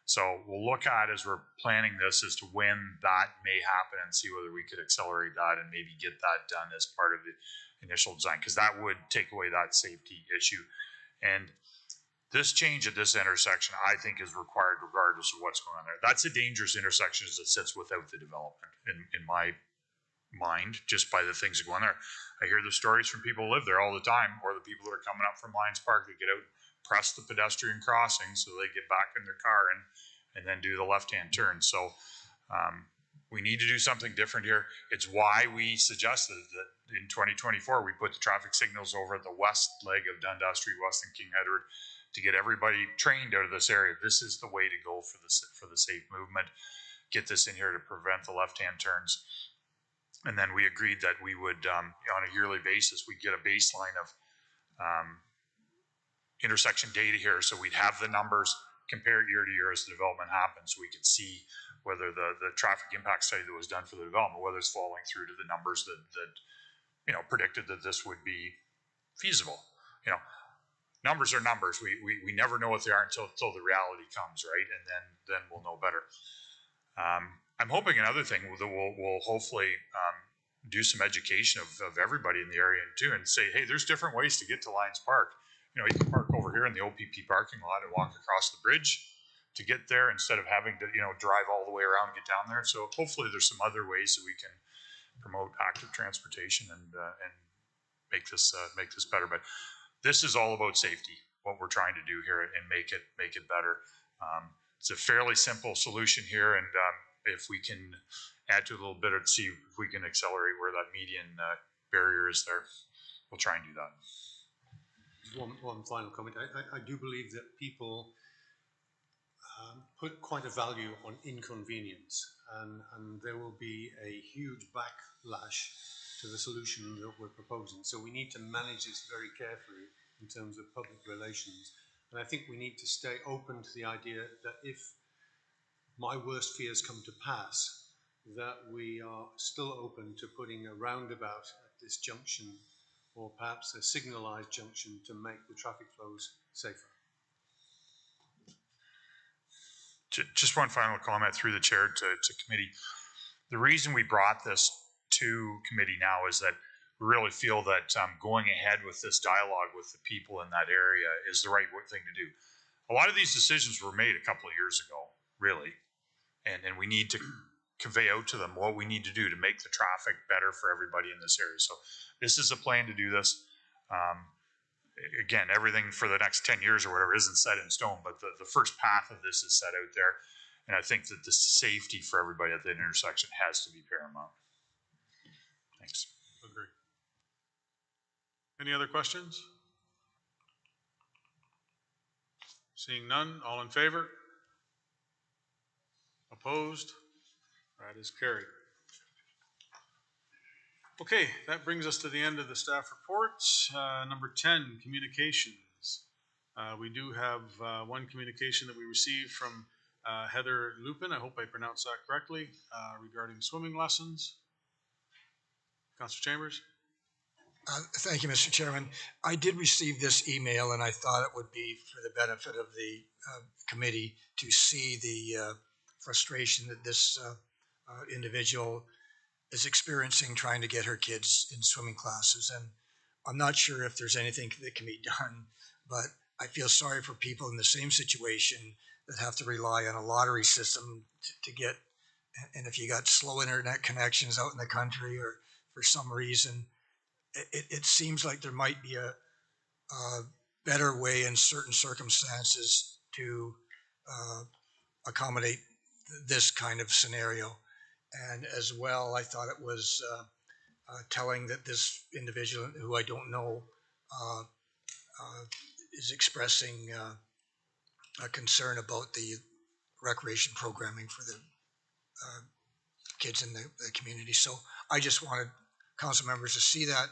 So we'll look at, as we're planning this, as to when that may happen and see whether we could accelerate that and maybe get that done as part of the initial design, because that would take away that safety issue. And this change at this intersection, I think, is required regardless of what's going on there. That's a dangerous intersection as it sits without the development, in my mind, just by the things that go on there. I hear the stories from people who live there all the time, or the people that are coming up from Lions Park that get out, press the pedestrian crossing so they get back in their car and then do the left-hand turn. So we need to do something different here. It's why we suggested that in 2024 we put the traffic signals over at the west leg of Dundas Street West and King Edward to get everybody trained out of this area. This is the way to go for the safe movement. Get this in here to prevent the left-hand turns. And then we agreed that we would, on a yearly basis, we'd get a baseline of intersection data here, so we'd have the numbers, compare it year to year as the development happens, so we could see whether the traffic impact study that was done for the development, whether it's falling through to the numbers that predicted that this would be feasible. Numbers are numbers. We never know what they are until the reality comes, right? And then we'll know better. I'm hoping another thing that we'll hopefully do some education of everybody in the area too, and say, hey, there's different ways to get to Lions Park. You can park over here in the OPP parking lot and walk across the bridge to get there instead of having to, drive all the way around and get down there. So hopefully there's some other ways that we can promote active transportation and make this better. But this is all about safety, what we're trying to do here, and make it better. It's a fairly simple solution here, and if we can add to it a little bit and see if we can accelerate where that median barrier is there, we'll try and do that. One final comment. I do believe that people put quite a value on inconvenience, and there will be a huge backlash to to the solution that we're proposing. So we need to manage this very carefully in terms of public relations. And I think we need to stay open to the idea that if my worst fears come to pass, that we are still open to putting a roundabout at this junction, or perhaps a signalized junction, to make the traffic flows safer. Just one final comment through the chair to committee. The reason we brought this to committee now is that we really feel that going ahead with this dialogue with the people in that area is the right thing to do. A lot of these decisions were made a couple of years ago, really, and we need to convey out to them what we need to do to make the traffic better for everybody in this area. So this is a plan to do this. Again, everything for the next 10 years or whatever isn't set in stone, but the first path of this is set out there. And I think that the safety for everybody at the intersection has to be paramount. Thanks. Agree. Any other questions? Seeing none, all in favor? Opposed? That is carried. Okay, that brings us to the end of the staff reports. Number 10, communications. We do have one communication that we received from Heather Lupin, I hope I pronounced that correctly, regarding swimming lessons. Councillor Chambers? Thank you, Mr. Chairman. I did receive this email, and I thought it would be for the benefit of the committee to see the frustration that this individual is experiencing trying to get her kids in swimming classes. And I'm not sure if there's anything that can be done, but I feel sorry for people in the same situation that have to rely on a lottery system to get, and if you got slow internet connections out in the country or for some reason, it seems like there might be a better way in certain circumstances to accommodate this kind of scenario. And as well, I thought it was telling that this individual, who I don't know, is expressing a concern about the recreation programming for the kids in the community. So I just wanted council members to see that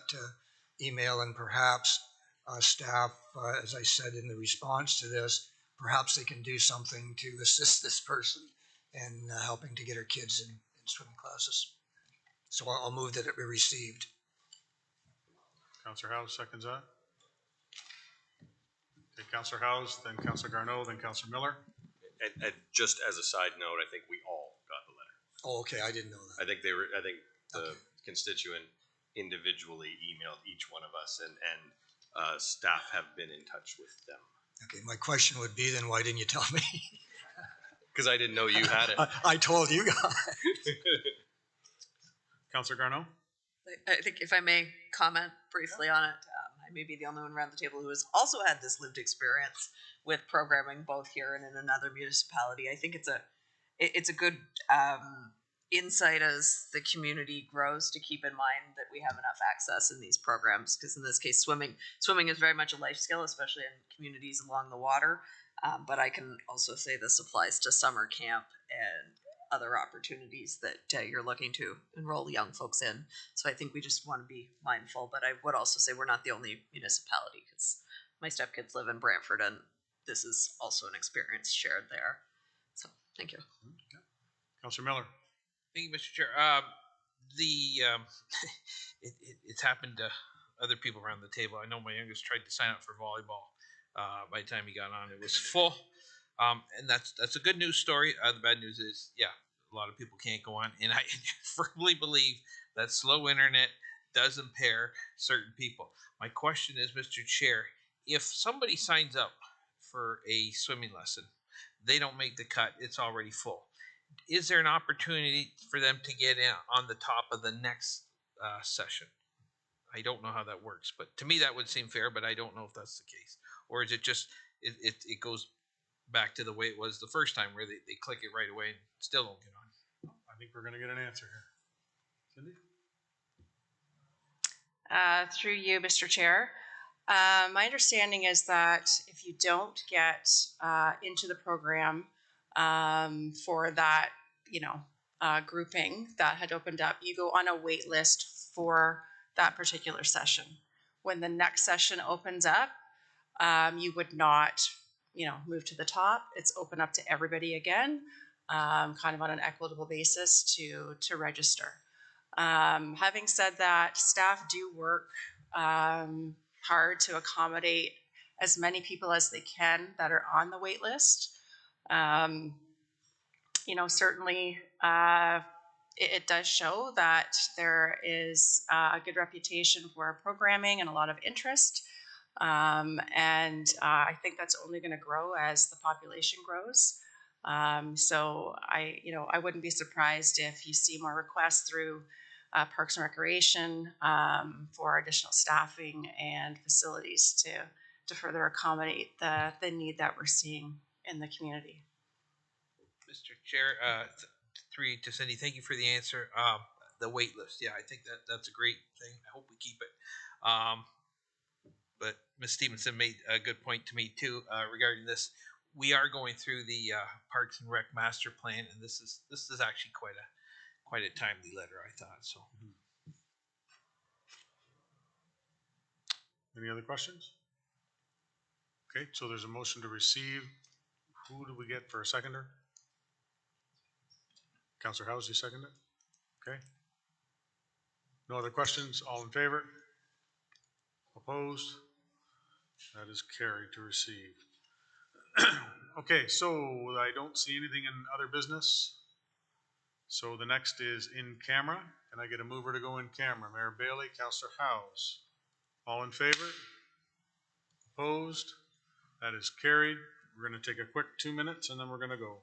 email, and perhaps staff, as I said in the response to this, perhaps they can do something to assist this person in helping to get her kids in swimming classes. So I'll move that it be received. Councillor House seconds that. Okay, Councillor House, then Councillor Garneau, then Councillor Miller. And just as a side note, I think we all got the letter. Oh, okay, I didn't know that. I think the constituent individually emailed each one of us, and staff have been in touch with them. Okay, my question would be then, why didn't you tell me? Because I didn't know you had it. I told you guys. Councillor Garneau? I think if I may comment briefly on it, I may be the only one around the table who has also had this lived experience with programming both here and in another municipality. I think it's a good insight as the community grows to keep in mind that we have enough access in these programs, because in this case swimming is very much a life skill, especially in communities along the water. But I can also say this applies to summer camp and other opportunities that you're looking to enroll young folks in. So I think we just want to be mindful, but I would also say we're not the only municipality, because my stepkids live in Brantford and this is also an experience shared there. So thank you. Councillor Miller? Thank you, Mr. Chair. It's happened to other people around the table. I know my youngest tried to sign up for volleyball. By the time he got on, it was full. And that's a good news story. The bad news is, yeah, a lot of people can't go on. And I firmly believe that slow internet does impair certain people. My question is, Mr. Chair, if somebody signs up for a swimming lesson, they don't make the cut, it's already full. Is there an opportunity for them to get in on the top of the next session? I don't know how that works, but to me that would seem fair, but I don't know if that's the case. Or is it just, it goes back to the way it was the first time, where they click it right away and still don't get on? I think we're going to get an answer here. Cindy? Through you, Mr. Chair. My understanding is that if you don't get into the program for that, grouping that had opened up, you go on a wait list for that particular session. When the next session opens up, you would not, move to the top. It's open up to everybody again, kind of on an equitable basis to register. Having said that, staff do work hard to accommodate as many people as they can that are on the wait list. Certainly it does show that there is a good reputation for programming and a lot of interest. I think that's only going to grow as the population grows. So I wouldn't be surprised if you see more requests through Parks and Recreation for additional staffing and facilities to further accommodate the need that we're seeing in the community. Mr. Chair, through to Cindy, thank you for the answer. The wait list, yeah, I think that's a great thing. I hope we keep it. But Ms. Stevenson made a good point to me too regarding this. We are going through the Parks and Rec master plan, and this is actually quite a timely letter, I thought. So, Any other questions? Okay, so there's a motion to receive. Who do we get for a seconder? Councillor Howes, you second it? Okay. No other questions? All in favor? Opposed? That is carried to receive. Okay, so I don't see anything in other business. So the next is in camera. Can I get a mover to go in camera? Mayor Bailey, Councillor Howes. All in favor? Opposed? That is carried. We're going to take a quick 2 minutes and then we're going to go.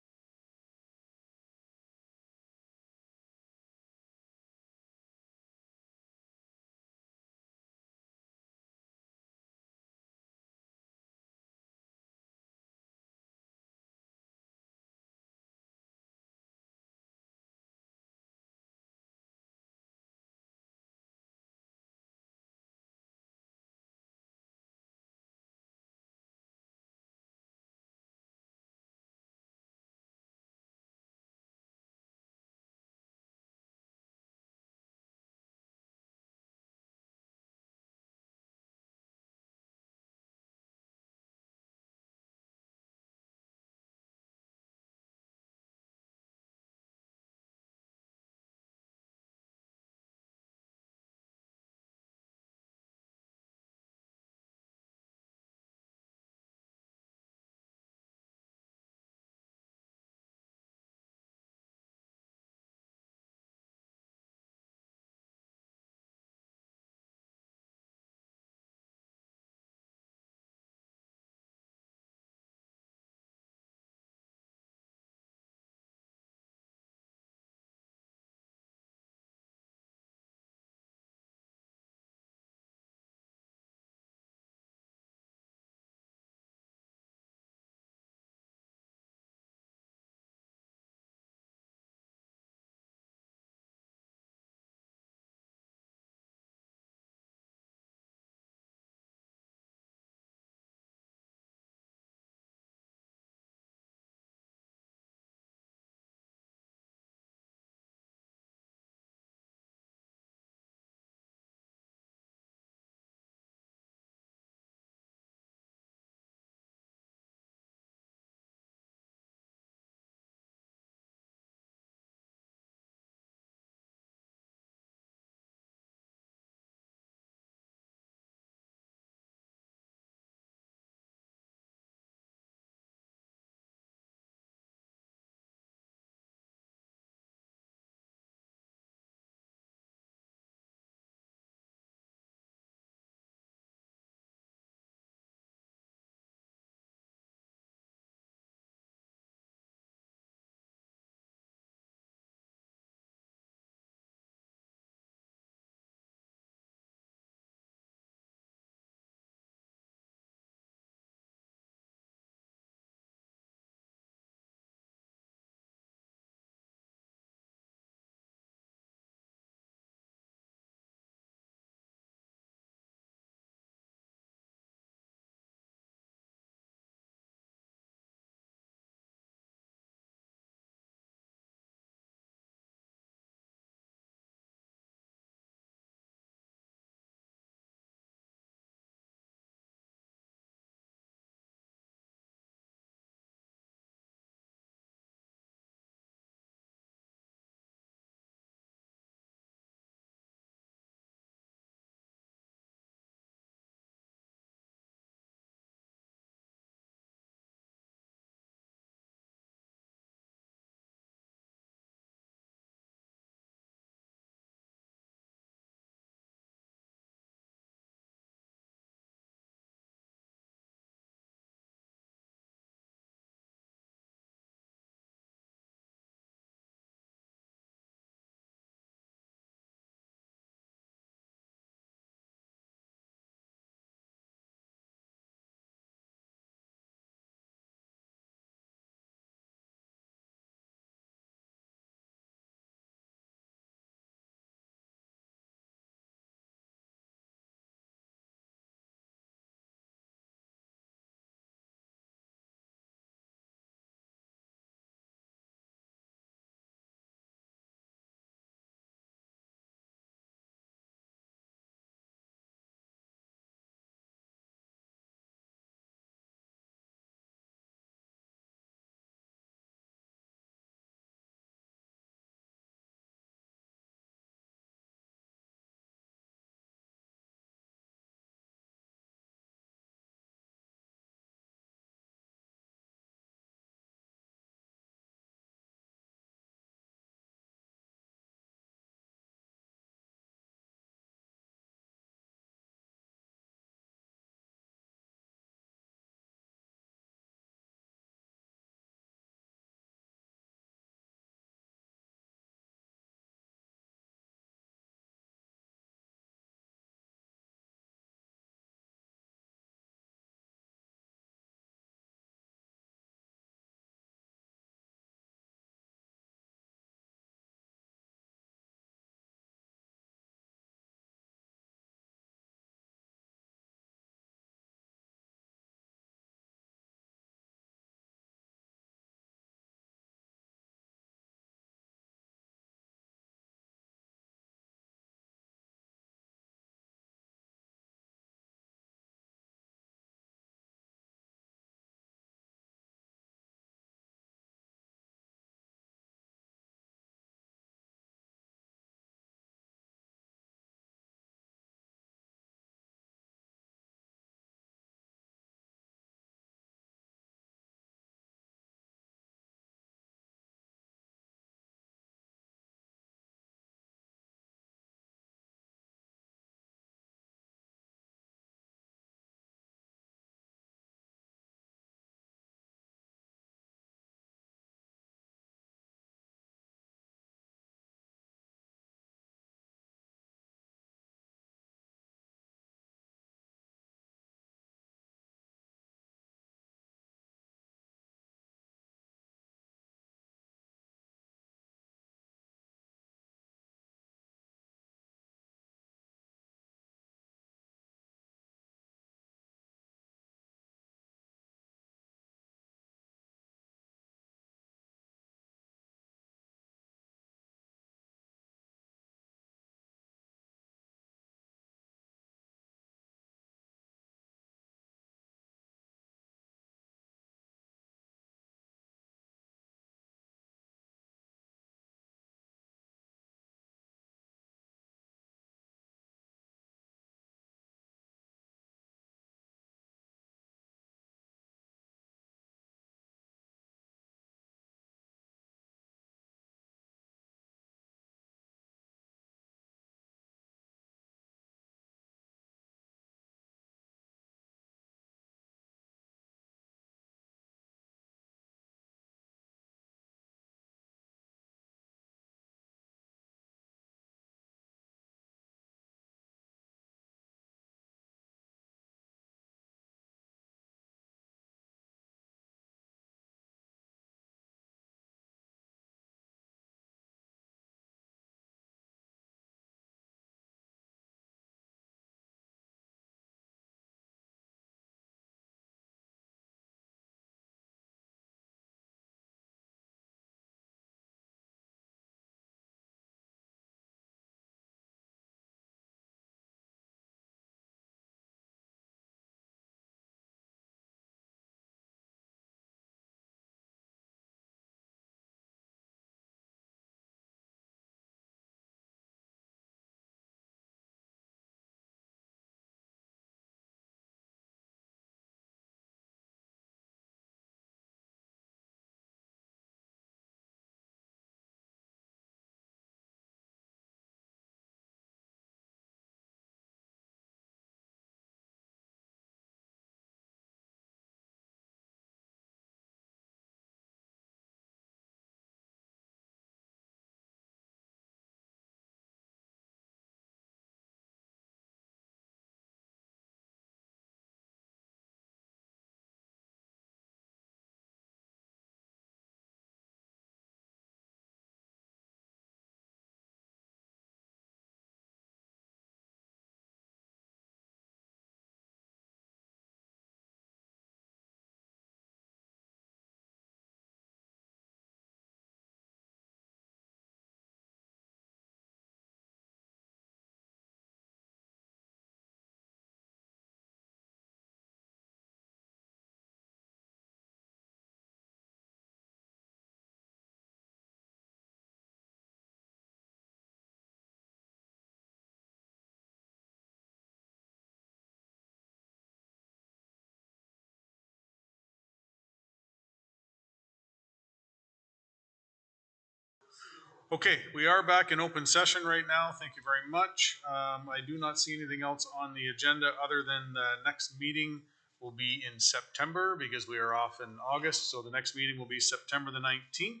Okay, we are back in open session right now. Thank you very much. I do not see anything else on the agenda other than the next meeting will be in September because we are off in August. So the next meeting will be September the 19th.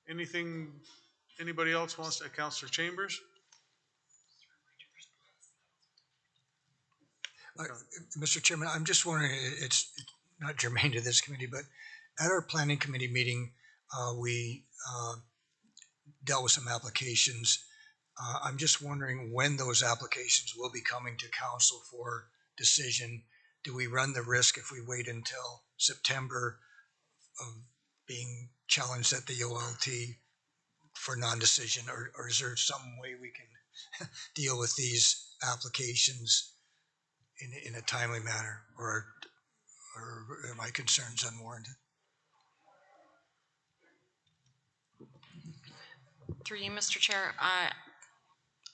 Anything, anybody else wants to, Councillor Chambers? Mr. Chairman, I'm just wondering, it's not germane to this committee, but at our planning committee meeting, we dealt with some applications. I'm just wondering when those applications will be coming to council for decision. Do we run the risk if we wait until September of being challenged at the OLT for non-decision, or is there some way we can deal with these applications in a timely manner, or are my concerns unwarranted? Through you, Mr. Chair, I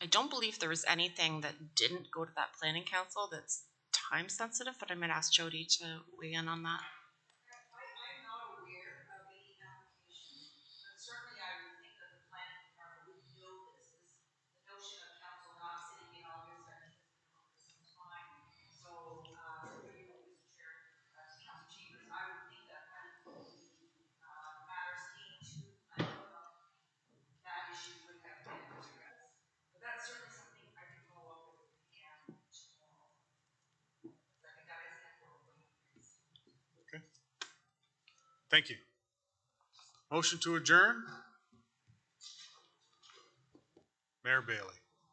don't believe there was anything that didn't go to that planning council that's time sensitive, but I'm gonna ask Jody to weigh in on that. I'm not aware of any application, but certainly I would think that the planning department would know this. The notion of council not sitting in August, I think has been around for some time. So, through you, Mr. Chair, to Council Chambers, I would think that when matters came to that issue would have been addressed. But that's certainly something I can follow up with Pam tomorrow. I think that is important. Okay. Thank you. Motion to adjourn. Mayor Bailey.